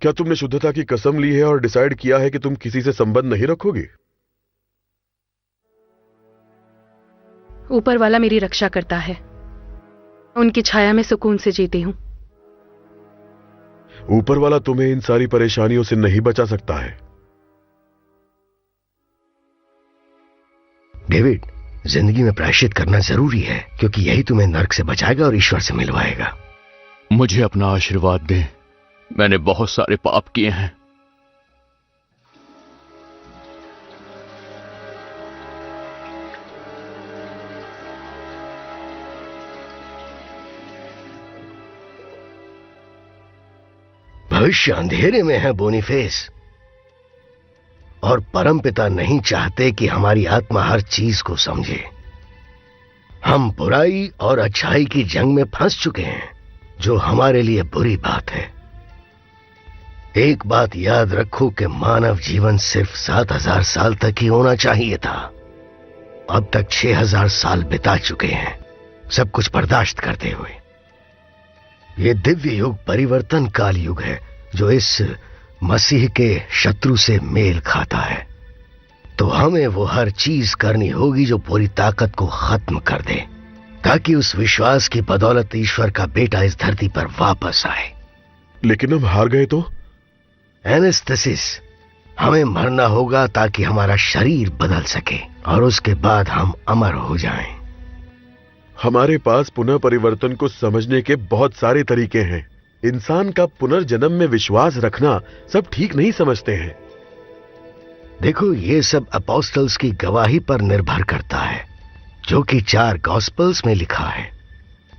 क्या तुमने शुद्धता की कसम ली है और decide किया है कि तुम किसी से संबंध नहीं रखोगी? ऊपर वाला मेरी रक्षा करता है। उनकी छाया में सुकून से जीती हूं। ऊपर वाला तुम्हें इन सारी परेशानियों से नहीं बचा सकता है। डेविड, जिंदगी में प्रायश्चित करना जरूरी है, क्योंकि यही तुम्हें नर्क से बचाएगा और ईश्वर से मिलवाएगा। मुझे अपना आशीर्वाद दें। मैंने बहुत सारे पाप किए हैं। भविष्य अंधेरे में है बोनीफेस, और परमपिता नहीं चाहते कि हमारी आत्मा हर चीज को समझे। हम बुराई और अच्छाई की जंग में फंस चुके हैं, जो हमारे लिए बुरी बात है। एक बात याद रखो कि मानव जीवन सिर्फ 7000 साल तक ही होना चाहिए था। अब तक 6000 साल बिता चुके हैं, सब कुछ बर्दाश्त करते हुए। यह दिव्य युग परिवर्तन काल युग है, जो इस मसीह के शत्रु से मेल खाता है। तो हमें वो हर चीज करनी होगी जो पूरी ताकत को खत्म कर दे, ताकि उस विश्वास की बदौलत ईश्वर का बेटा इस धरती पर वापस आए। लेकिन हम हार गए तो? एनेस्थेसिस, हमें मरना होगा ताकि हमारा शरीर बदल सके, और उसके बाद हम अमर हो जाएं। हमारे पास पुनः परिवर्तन को समझने के बहुत सारे तरीके हैं। इंसान का पुनर्जन्म में विश्वास रखना सब ठीक नहीं समझते हैं। देखो, ये सब अपोस्टल्स की गवाही पर निर्भर करता है, जो कि 4 गॉस्पेल्स में लिखा है।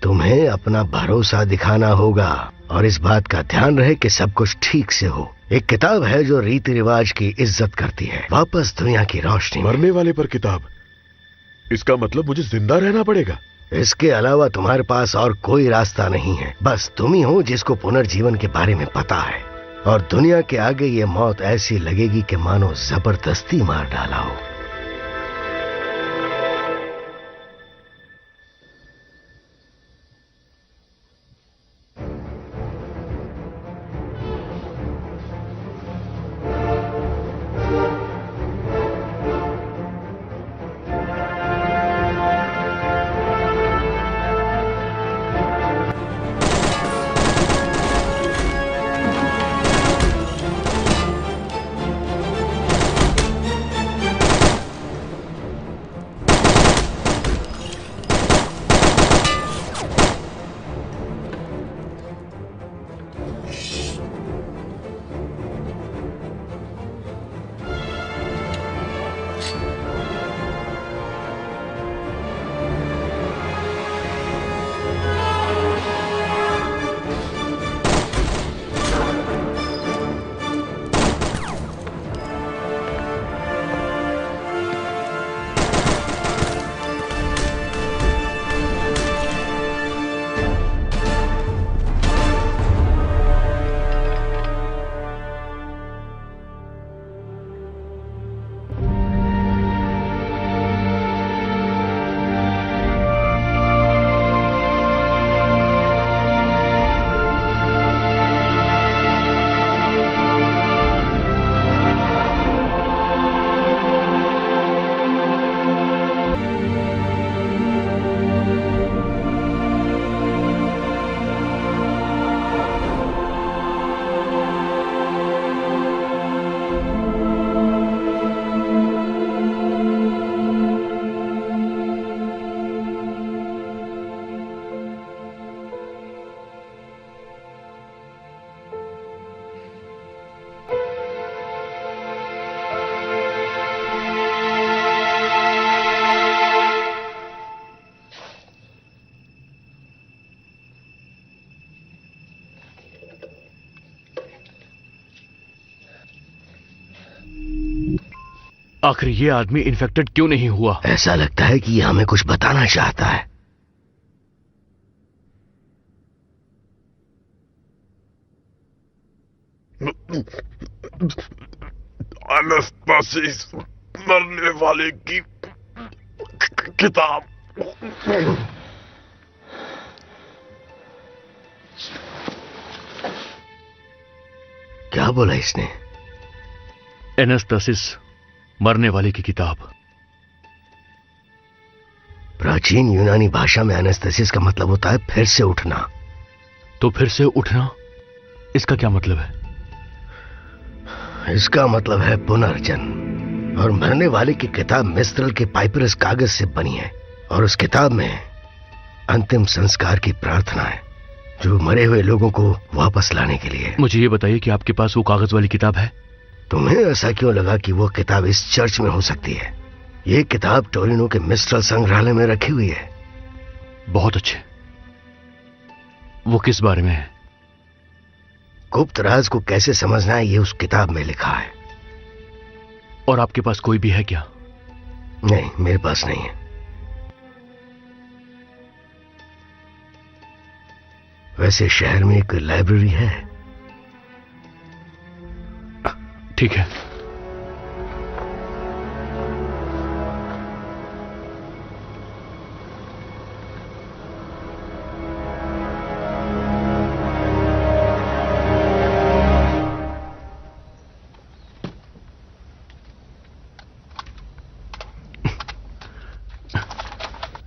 तुम्हें अपना भरोसा दिखाना होगा और इस बात का ध्यान रहे कि सब कुछ ठीक से हो। एक किताब है जो रीति रिवाज की इज्जत करती है, वापस दुनिया की रोशनी। मरने वाले पर किताब? इसका मतलब मुझे जिंदा रहना पड़ेगा? इसके अलावा तुम्हारे पास और कोई रास्ता नहीं है। बस तुम ही हो जिसको पुनर्जीवन के बारे में पता है, और दुनिया के आगे ये मौत ऐसी लगेगी कि मानो जबरदस्ती मार डाला हो। आखिर ये आदमी इन्फेक्टेड क्यों नहीं हुआ? ऐसा लगता है कि ये हमें कुछ बताना चाहता है। एनास्टासिस, मरने वाले की किताब। क्या बोला इसने? एनास्टासिस, मरने वाले की किताब। प्राचीन यूनानी भाषा में एनास्टेसिस का मतलब होता है फिर से उठना। तो फिर से उठना, इसका क्या मतलब है? इसका मतलब है पुनर्जन्म। और मरने वाले की किताब मिस्रल के पाइपरस कागज से बनी है, और उस किताब में अंतिम संस्कार की प्रार्थना है, जो मरे हुए लोगों को वापस लाने के लिए। मुझे ये बताइए कि आपके पास वो कागज वाली किताब है? तुम्हें ऐसा क्यों लगा कि वो किताब इस चर्च में हो सकती है? ये किताब टोरिनो के मिस्ट्रल संग्रहालय में रखी हुई है। बहुत अच्छे। वो किस बारे में है? गुप्त राज को कैसे समझना है, ये उस किताब में लिखा है। और आपके पास कोई भी है क्या? नहीं, मेरे पास नहीं है। वैसे शहर में एक लाइब्रेरी है। ठीक है।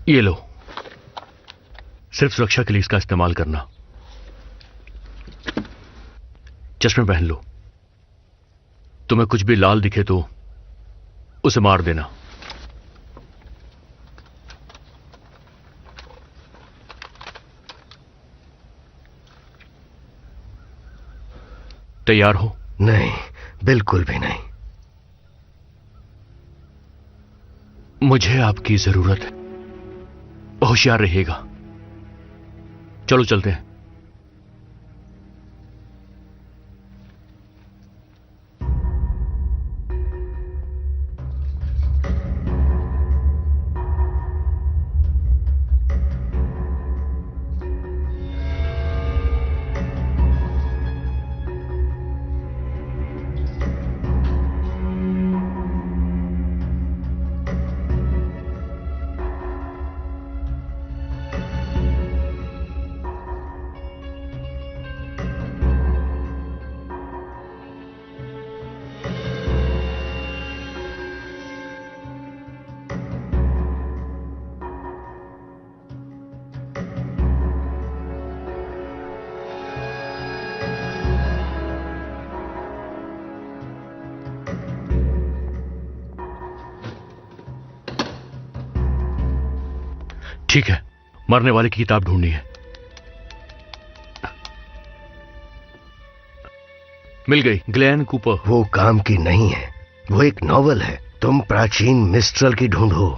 ये लो, सिर्फ सुरक्षा के लिए इसका इस्तेमाल करना। चश्मे पहन लो। तुम्हें कुछ भी लाल दिखे तो उसे मार देना। तैयार हो? नहीं, बिल्कुल भी नहीं। मुझे आपकी जरूरत है। होशियार रहिएगा। चलो चलते हैं। ठीक है, मरने वाले की किताब ढूंढनी है। मिल गई, ग्लेन कूपर। वो काम की नहीं है, वो एक नॉवल है। तुम प्राचीन मिस्ट्रल की ढूंढो।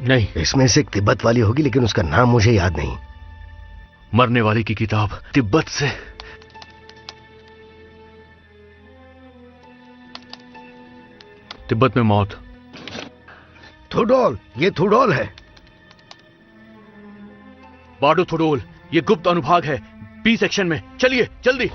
नहीं, इसमें से एक तिब्बत वाली होगी, लेकिन उसका नाम मुझे याद नहीं। मरने वाले की किताब तिब्बत से। तिब्बत में मौत। थुडोल, ये थुडोल है। बाडो थुडोल, ये गुप्त अनुभाग है, बी सेक्शन में। चलिए जल्दी।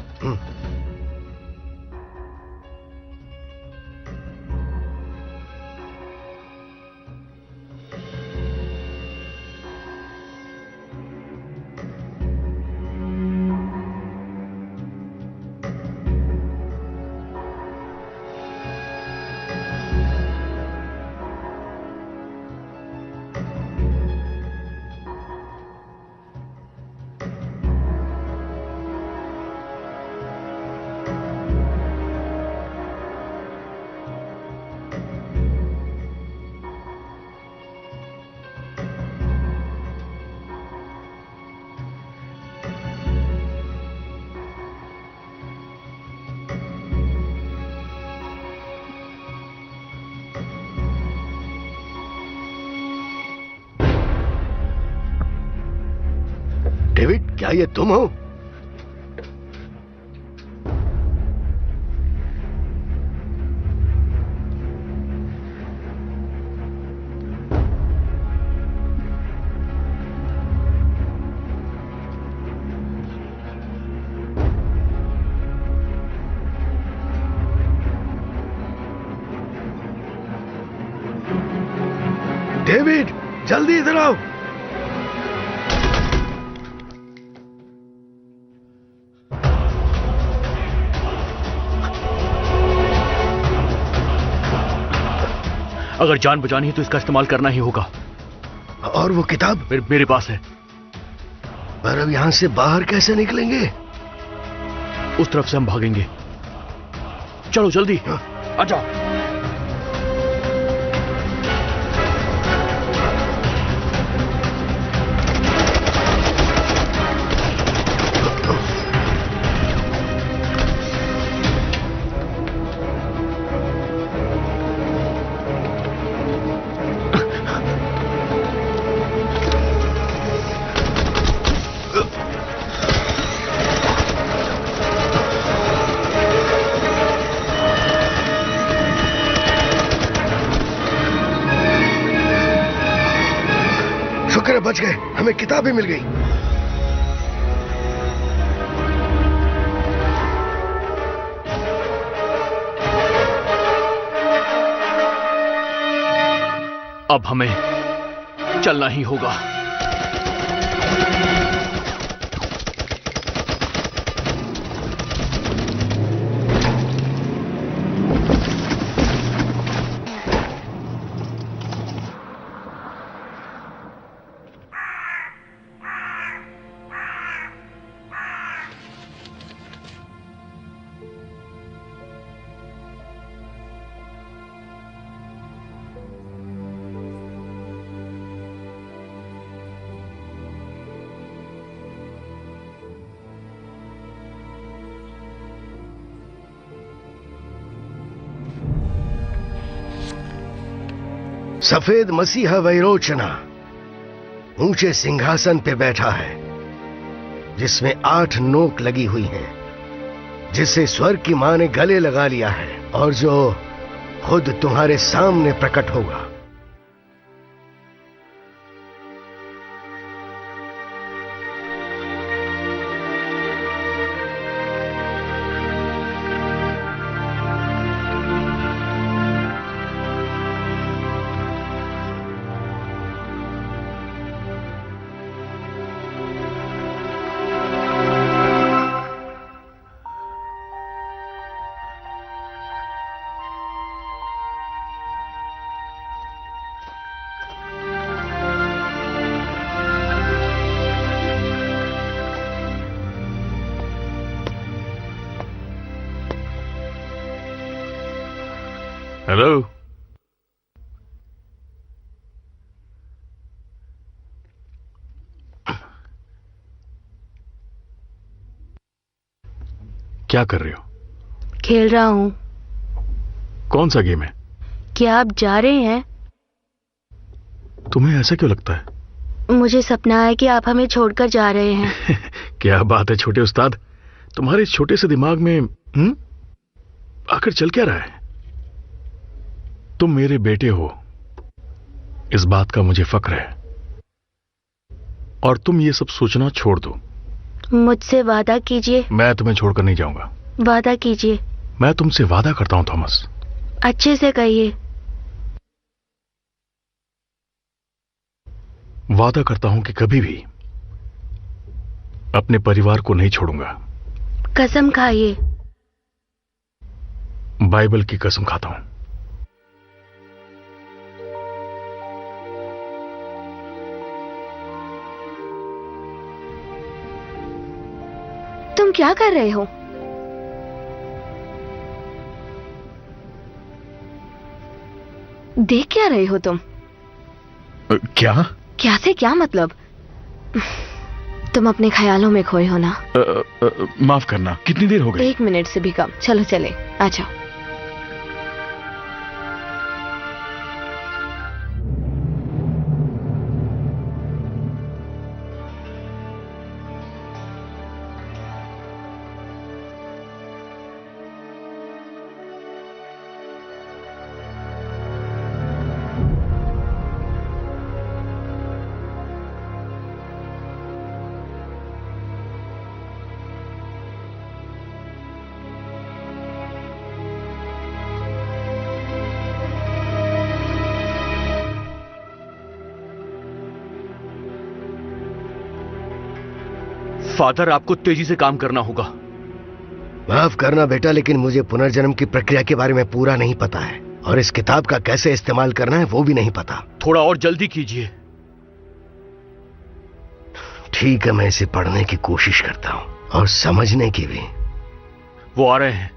डेविड, क्या ये तुम हो? डेविड, जल्दी इधर आओ। अगर जान बचानी है तो इसका इस्तेमाल करना ही होगा। और वो किताब? मेरे पास है। पर अब यहां से बाहर कैसे निकलेंगे? उस तरफ से हम भागेंगे। चलो जल्दी, आ जाओ। शुक्र है बच गए, हमें किताब भी मिल गई। अब हमें चलना ही होगा। सफेद मसीहा वैरोचना ऊंचे सिंहासन पे बैठा है, जिसमें 8 नोक लगी हुई हैं, जिसे स्वर्ग की मां ने गले लगा लिया है और जो खुद तुम्हारे सामने प्रकट होगा। हेलो। क्या कर रहे हो? खेल रहा हूँ। कौन सा गेम है? क्या आप जा रहे हैं? तुम्हें ऐसा क्यों लगता है? मुझे सपना है कि आप हमें छोड़कर जा रहे हैं। क्या बात है छोटे उस्ताद, तुम्हारे इस छोटे से दिमाग में आखिर चल क्या रहा है? तुम मेरे बेटे हो, इस बात का मुझे फक्र है, और तुम ये सब सोचना छोड़ दो। मुझसे वादा कीजिए। मैं तुम्हें छोड़कर नहीं जाऊंगा। वादा कीजिए। मैं तुमसे वादा करता हूं थॉमस। अच्छे से कहिए। वादा करता हूं कि कभी भी अपने परिवार को नहीं छोड़ूंगा। कसम खाइए। बाइबल की कसम खाता हूं। तुम क्या कर रहे हो? देख क्या रहे हो तुम? क्या? क्या से क्या मतलब? तुम अपने ख्यालों में खोए हो ना? माफ करना, कितनी देर हो गई? 1 मिनट से भी कम। चलो चले, आ जाओ। फादर, आपको तेजी से काम करना होगा। माफ करना बेटा, लेकिन मुझे पुनर्जन्म की प्रक्रिया के बारे में पूरा नहीं पता है, और इस किताब का कैसे इस्तेमाल करना है वो भी नहीं पता। थोड़ा और जल्दी कीजिए। ठीक है, मैं इसे पढ़ने की कोशिश करता हूं और समझने की भी। वो आ रहे हैं।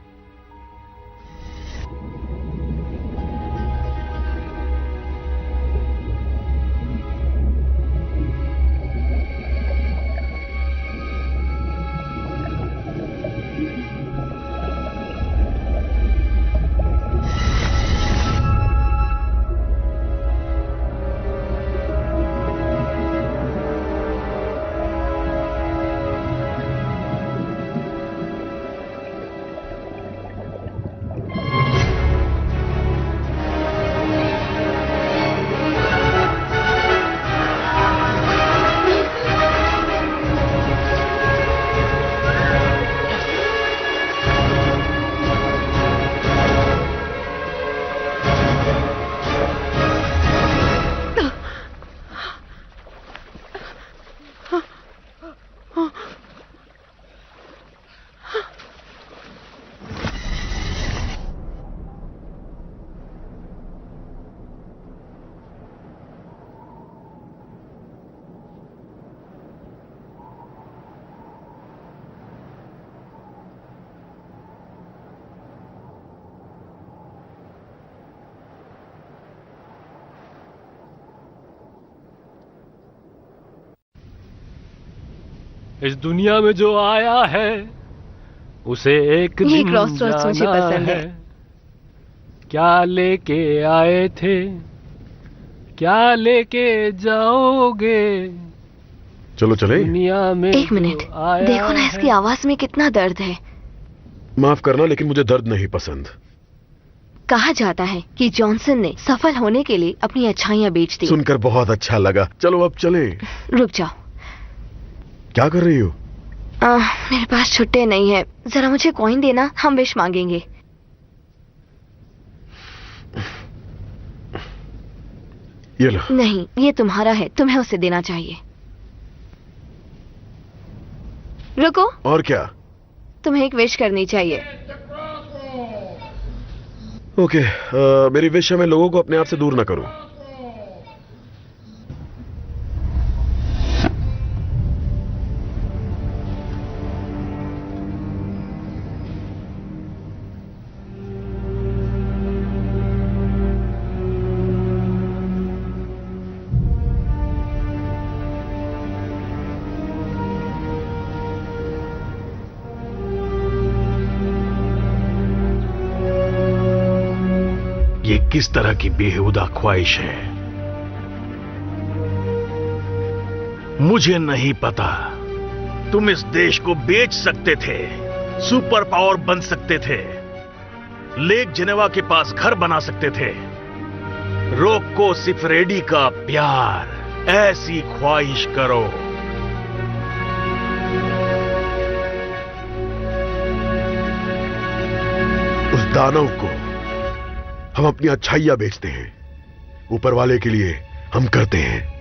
इस दुनिया में जो आया है उसे एक ये दिन क्रॉसरोड्स मुझे जाना पसंद है। क्या लेके आए थे क्या लेके जाओगे चलो चले। दुनिया में? एक मिनट, देखो ना इसकी आवाज में कितना दर्द है। माफ करना लेकिन मुझे दर्द नहीं पसंद। कहा जाता है कि जॉनसन ने सफल होने के लिए अपनी अच्छाइयां बेच दी। सुनकर बहुत अच्छा लगा। चलो अब चले। रुक जाओ। क्या कर रही हो? मेरे पास छुट्टे नहीं है, जरा मुझे कॉइन देना, हम विश मांगेंगे। ये लो। नहीं, ये तुम्हारा है, तुम्हें उसे देना चाहिए। रुको। और क्या? तुम्हें एक विश करनी चाहिए। ओके, मेरी विश है मैं लोगों को अपने आप से दूर ना करूं। ये किस तरह की बेहुदा ख्वाहिश है मुझे नहीं पता। तुम इस देश को बेच सकते थे, सुपर पावर बन सकते थे, लेक जेनेवा के पास घर बना सकते थे। रोको सिफरेडी का प्यार, ऐसी ख्वाहिश करो। उस दानव को हम अपनी अच्छाइयां बेचते हैं, ऊपर वाले के लिए हम करते हैं।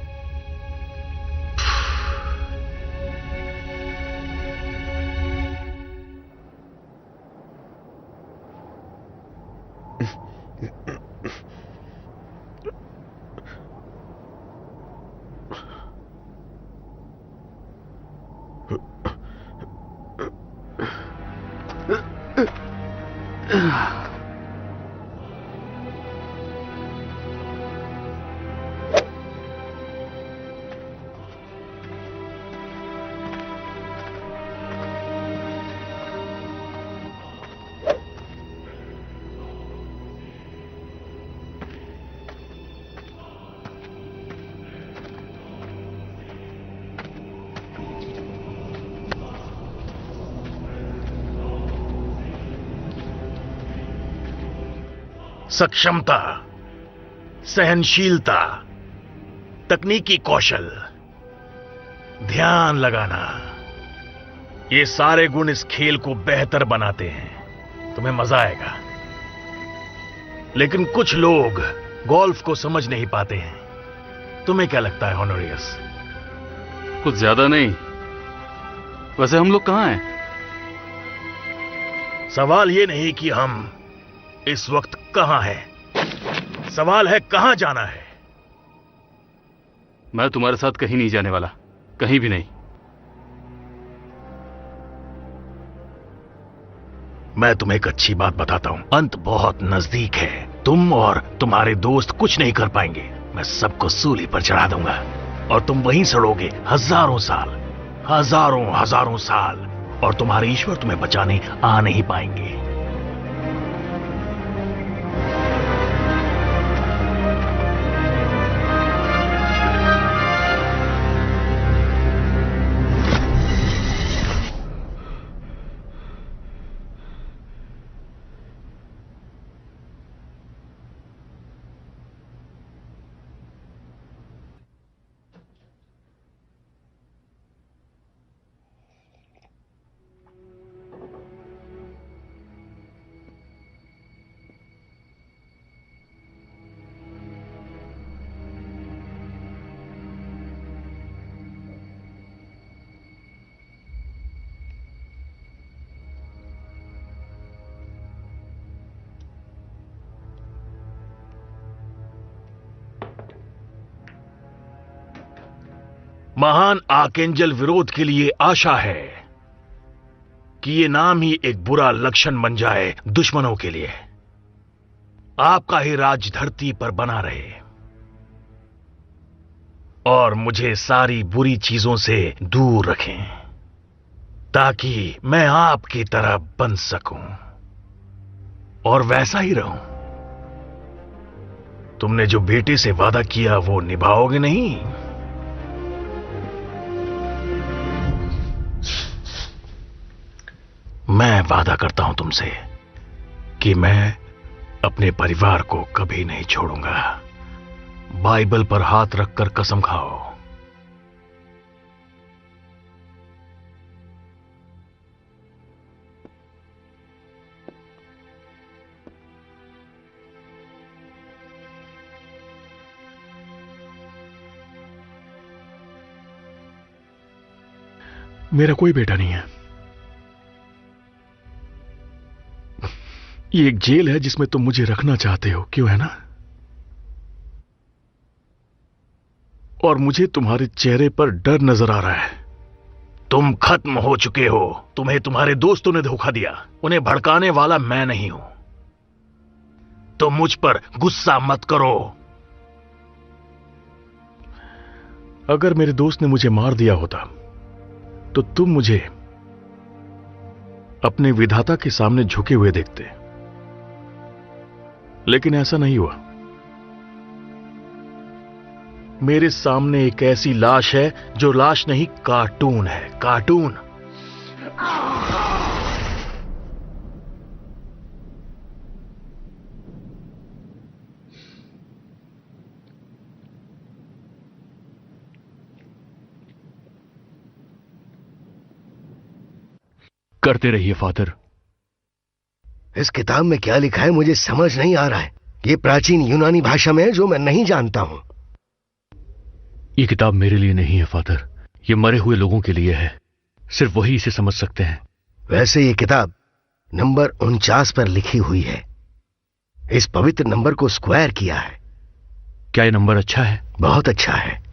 सक्षमता, सहनशीलता, तकनीकी कौशल, ध्यान लगाना, ये सारे गुण इस खेल को बेहतर बनाते हैं। तुम्हें मजा आएगा। लेकिन कुछ लोग गोल्फ को समझ नहीं पाते हैं। तुम्हें क्या लगता है होनोरियस? कुछ ज्यादा नहीं। वैसे हम लोग कहां हैं? सवाल ये नहीं कि हम इस वक्त कहां हैं, सवाल है कहां जाना है। मैं तुम्हारे साथ कहीं नहीं जाने वाला, कहीं भी नहीं। मैं तुम्हें एक अच्छी बात बताता हूं, अंत बहुत नजदीक है। तुम और तुम्हारे दोस्त कुछ नहीं कर पाएंगे। मैं सबको सूली पर चढ़ा दूंगा और तुम वहीं सड़ोगे हजारों साल, हजारों साल, और तुम्हारे ईश्वर तुम्हें बचाने आ नहीं पाएंगे। महान आर्कएंजल विरोध के लिए आशा है कि ये नाम ही एक बुरा लक्षण बन जाए दुश्मनों के लिए। आपका ही राज धरती पर बना रहे और मुझे सारी बुरी चीजों से दूर रखें ताकि मैं आपकी तरह बन सकूं और वैसा ही रहूं। तुमने जो बेटे से वादा किया वो निभाओगे नहीं? मैं वादा करता हूं तुमसे कि मैं अपने परिवार को कभी नहीं छोड़ूंगा। बाइबल पर हाथ रखकर कसम खाओ। मेरा कोई बेटा नहीं है। ये एक जेल है जिसमें तुम मुझे रखना चाहते हो, क्यों है ना? और मुझे तुम्हारे चेहरे पर डर नजर आ रहा है। तुम खत्म हो चुके हो। तुम्हें तुम्हारे दोस्तों ने धोखा दिया। उन्हें भड़काने वाला मैं नहीं हूं। तुम मुझ पर गुस्सा मत करो। अगर मेरे दोस्त ने मुझे मार दिया होता तो तुम मुझे अपने विधाता के सामने झुके हुए देखते, लेकिन ऐसा नहीं हुआ। मेरे सामने एक ऐसी लाश है जो लाश नहीं, कार्टून है, कार्टून। करते रहिए फादर। इस किताब में क्या लिखा है मुझे समझ नहीं आ रहा है। ये प्राचीन यूनानी भाषा में है जो मैं नहीं जानता हूं। ये किताब मेरे लिए नहीं है फादर, ये मरे हुए लोगों के लिए है। सिर्फ वही इसे समझ सकते हैं। वैसे ये किताब नंबर 49 पर लिखी हुई है। इस पवित्र नंबर को स्क्वायर किया है। क्या ये नंबर अच्छा है? बहुत अच्छा है।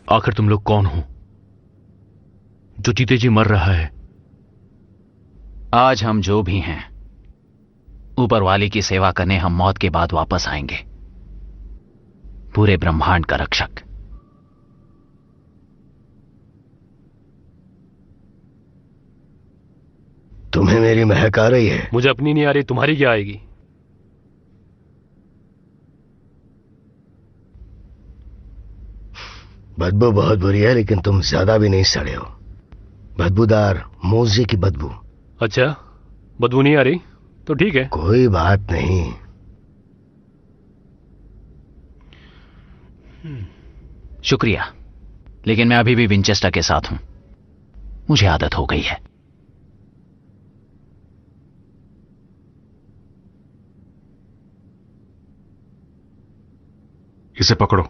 आखिर तुम लोग कौन हो जो जीते जी मर रहा है? आज हम जो भी हैं, ऊपर वाले की सेवा करने हम मौत के बाद वापस आएंगे, पूरे ब्रह्मांड का रक्षक। तुम्हें मेरी महक आ रही है? मुझे अपनी नहीं आ रही, तुम्हारी क्या आएगी? बदबू बहुत बुरी है, लेकिन तुम ज्यादा भी नहीं सड़े हो। बदबूदार मोजे की बदबू। अच्छा, बदबू नहीं आ रही तो ठीक है। कोई बात नहीं। शुक्रिया, लेकिन मैं अभी भी विंचेस्टर के साथ हूं। मुझे आदत हो गई है। इसे पकड़ो।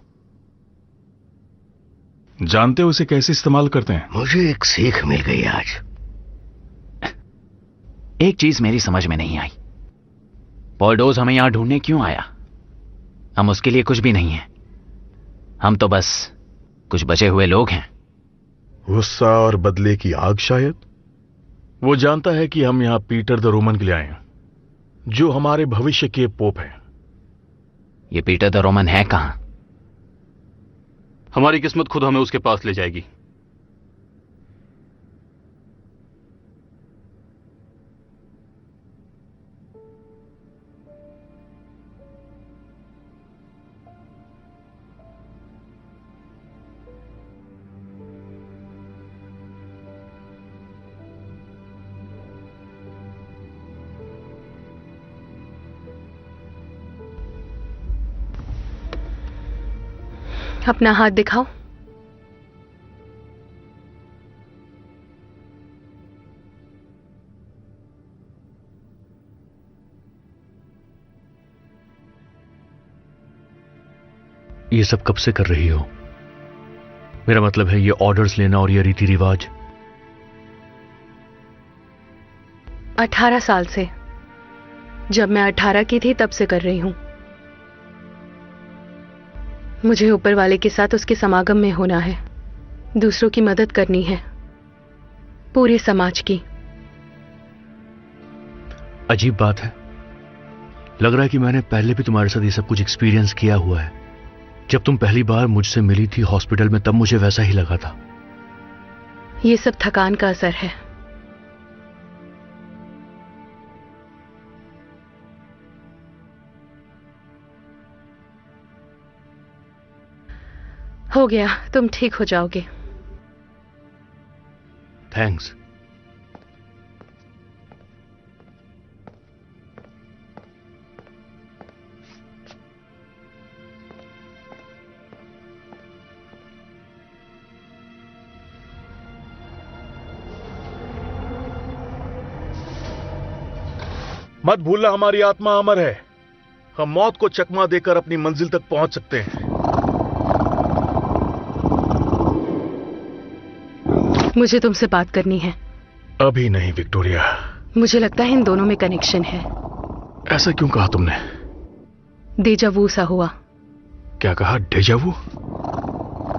जानते हो इसे कैसे इस्तेमाल करते हैं? मुझे एक सीख मिल गई आज। एक चीज मेरी समझ में नहीं आई, पॉल डोज हमें यहां ढूंढने क्यों आया? हम उसके लिए कुछ भी नहीं हैं। हम तो बस कुछ बचे हुए लोग हैं। गुस्सा और बदले की आग शायद। वो जानता है कि हम यहां पीटर द रोमन के लिए आए हैं, जो हमारे भविष्य के पोप हैं। ये पीटर द रोमन है कहां? हमारी किस्मत खुद हमें उसके पास ले जाएगी। अपना हाथ दिखाओ। ये सब कब से कर रही हो? मेरा मतलब है ये ऑर्डर्स लेना और ये रीति रिवाज। 18 साल से। जब मैं 18 की थी तब से कर रही हूं। मुझे ऊपर वाले के साथ उसके समागम में होना है, दूसरों की मदद करनी है, पूरे समाज की। अजीब बात है, लग रहा है कि मैंने पहले भी तुम्हारे साथ ये सब कुछ एक्सपीरियंस किया हुआ है। जब तुम पहली बार मुझसे मिली थी हॉस्पिटल में, तब मुझे वैसा ही लगा था। ये सब थकान का असर है। हो गया, तुम ठीक हो जाओगे। थैंक्स। मत भूलना, हमारी आत्मा अमर है। हम मौत को चकमा देकर अपनी मंजिल तक पहुंच सकते हैं। मुझे तुमसे बात करनी है। अभी नहीं विक्टोरिया। मुझे लगता है इन दोनों में कनेक्शन है। ऐसा क्यों कहा तुमने? डेजावू सा हुआ। क्या कहा? डेजावू?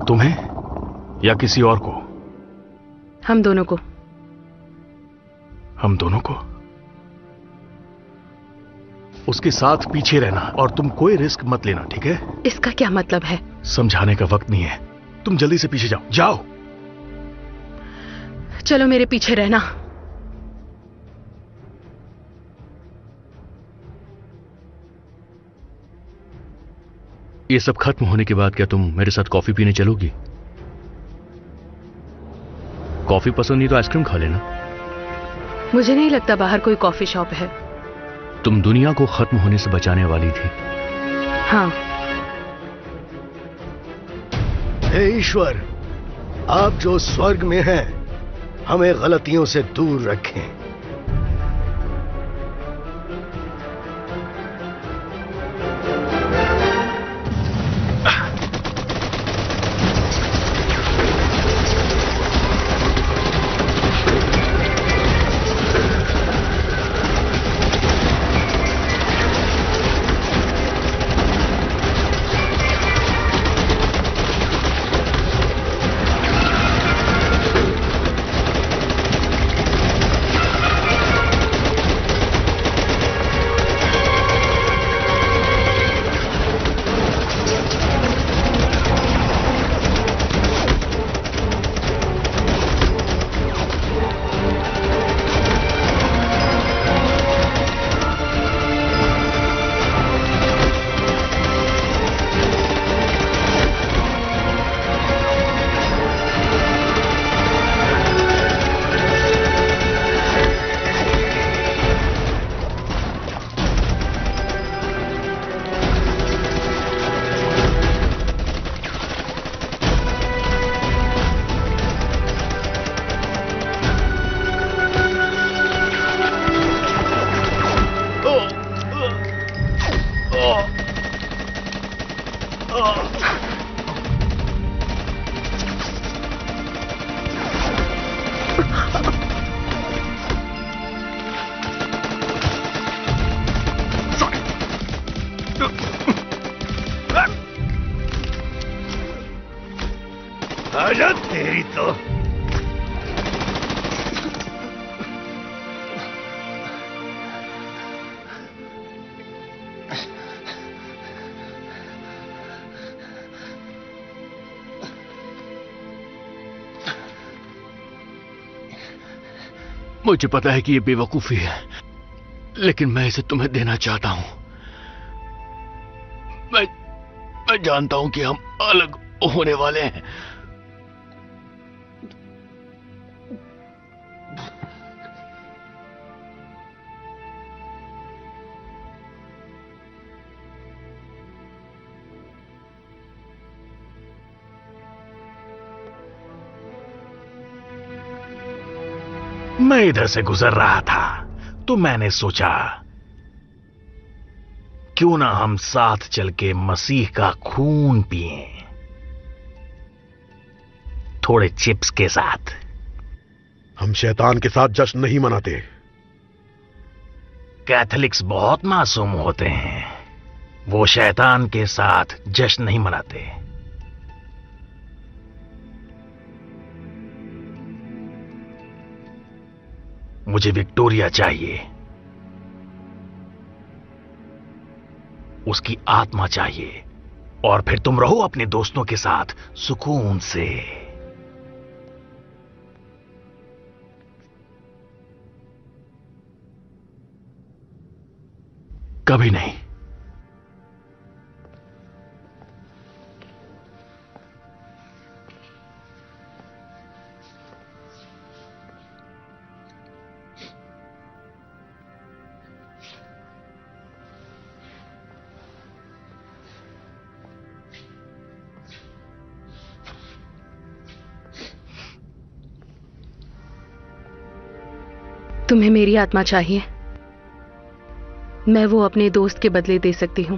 तुम्हें या किसी और को? हम दोनों को। हम दोनों को? उसके साथ पीछे रहना और तुम कोई रिस्क मत लेना, ठीक है? इसका क्या मतलब है? समझाने का वक्त नहीं है। तुम जल्दी से पीछे जाओ। जाओ। चलो मेरे पीछे रहना। ये सब खत्म होने के बाद क्या तुम मेरे साथ कॉफी पीने चलोगी? कॉफी पसंद नहीं तो आइसक्रीम खा लेना। मुझे नहीं लगता बाहर कोई कॉफी शॉप है। तुम दुनिया को खत्म होने से बचाने वाली थी। हाँ। हे ईश्वर, आप जो स्वर्ग में हैं, हमें गलतियों से दूर रखें। आजा तेरी तो। मुझे पता है कि ये बेवकूफी है, लेकिन मैं इसे तुम्हें देना चाहता हूं। मैं जानता हूं कि हम अलग होने वाले हैं। मैं इधर से गुजर रहा था तो मैंने सोचा क्यों ना हम साथ चल के मसीह का खून पिएं, थोड़े चिप्स के साथ। हम शैतान के साथ जश्न नहीं मनाते। कैथोलिक्स बहुत मासूम होते हैं, वो शैतान के साथ जश्न नहीं मनाते। मुझे विक्टोरिया चाहिए, उसकी आत्मा चाहिए, और फिर तुम रहो अपने दोस्तों के साथ सुकून से। कभी नहीं। तुम्हें मेरी आत्मा चाहिए, मैं वो अपने दोस्त के बदले दे सकती हूं।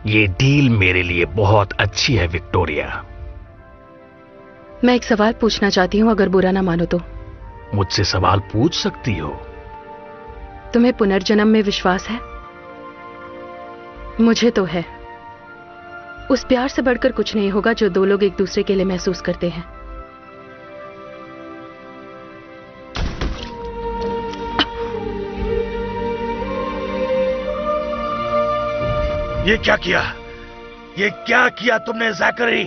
ये डील मेरे लिए बहुत अच्छी है विक्टोरिया। मैं एक सवाल पूछना चाहती हूं, अगर बुरा ना मानो तो। मुझसे सवाल पूछ सकती हो। तुम्हें पुनर्जन्म में विश्वास है? मुझे तो है। उस प्यार से बढ़कर कुछ नहीं होगा जो दो लोग एक दूसरे के लिए महसूस करते हैं। ये क्या किया? ये क्या किया तुमने ज़ैकरी?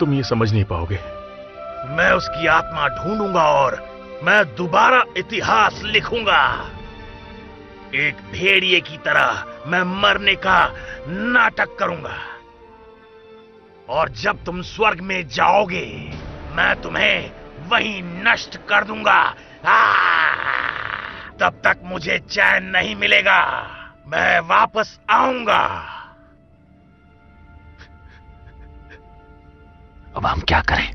तुम ये समझ नहीं पाओगे। मैं उसकी आत्मा ढूंढूंगा और मैं दोबारा इतिहास लिखूंगा। एक भेड़िए की तरह मैं मरने का नाटक करूंगा, और जब तुम स्वर्ग में जाओगे मैं तुम्हें वहीं नष्ट कर दूंगा। तब तक मुझे चैन नहीं मिलेगा। मैं वापस आऊंगा। अब हम क्या करें?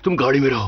तुम गाड़ी में रहो।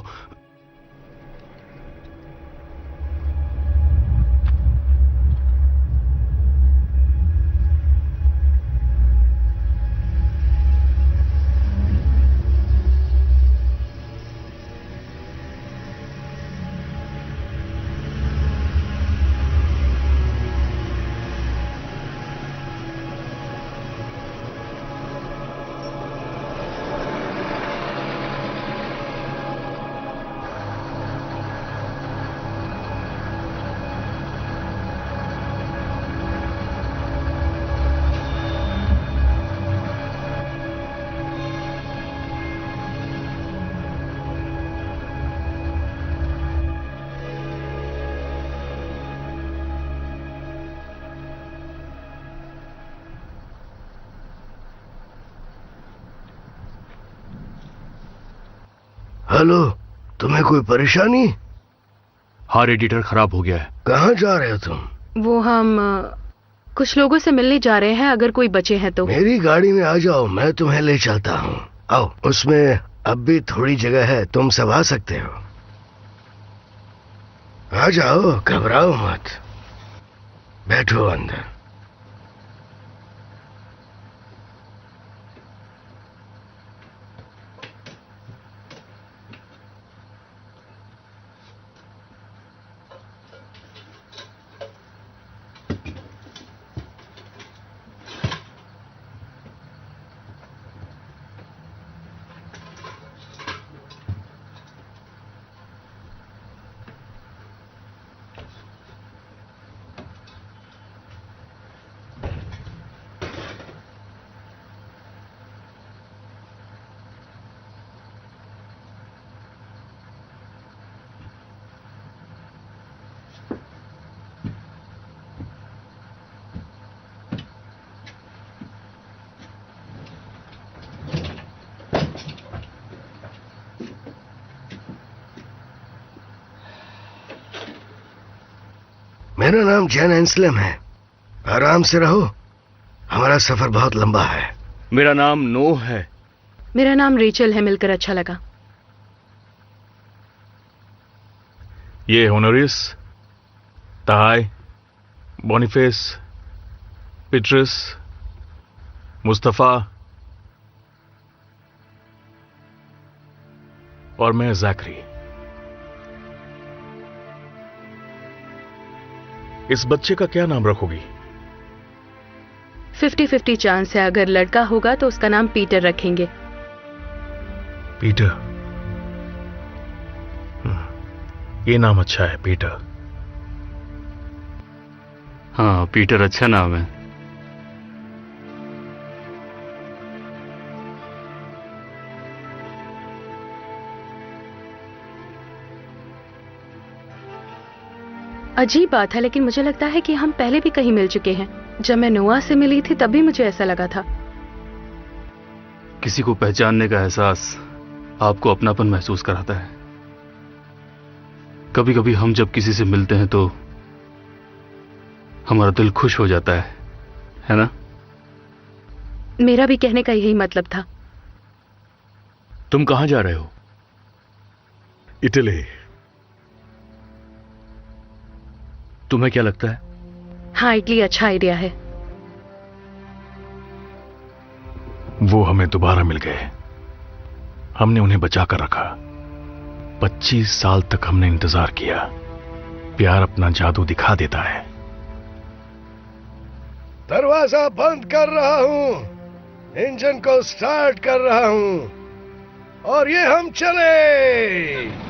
हेलो, तुम्हें कोई परेशानी? हाँ, रेडिएटर खराब हो गया है। कहाँ जा रहे हो तुम? वो हम कुछ लोगों से मिलने जा रहे हैं, अगर कोई बचे हैं तो। मेरी गाड़ी में आ जाओ, मैं तुम्हें ले चलता हूँ। आओ, उसमें अब भी थोड़ी जगह है, तुम सब आ सकते हो। आ जाओ, घबराओ मत, बैठो अंदर। मेरा नाम जैन एंसलम है। आराम से रहो, हमारा सफर बहुत लंबा है। मेरा नाम नोह है। मेरा नाम रेचल है, मिलकर अच्छा लगा। ये होनोरिस, ताहाई, बोनीफेस, पिट्रस, मुस्तफा और मैं जैकरी। इस बच्चे का क्या नाम रखोगी? 50-50 चांस है, अगर लड़का होगा तो उसका नाम पीटर रखेंगे। पीटर, ये नाम अच्छा है, पीटर। हाँ, पीटर अच्छा नाम है। अजीब बात है, लेकिन मुझे लगता है कि हम पहले भी कहीं मिल चुके हैं। जब मैं नोआ से मिली थी तब भी मुझे ऐसा लगा था। किसी को पहचानने का एहसास आपको अपनापन महसूस कराता है। कभी कभी हम जब किसी से मिलते हैं तो हमारा दिल खुश हो जाता है ना? मेरा भी कहने का यही मतलब था। तुम कहां जा रहे हो? इटली। तुम्हें क्या लगता है? हाँ, इटली अच्छा आइडिया है। वो हमें दोबारा मिल गए। हमने उन्हें बचा कर रखा। 25 साल तक हमने इंतजार किया। प्यार अपना जादू दिखा देता है। दरवाजा बंद कर रहा हूं, इंजन को स्टार्ट कर रहा हूं और ये हम चले।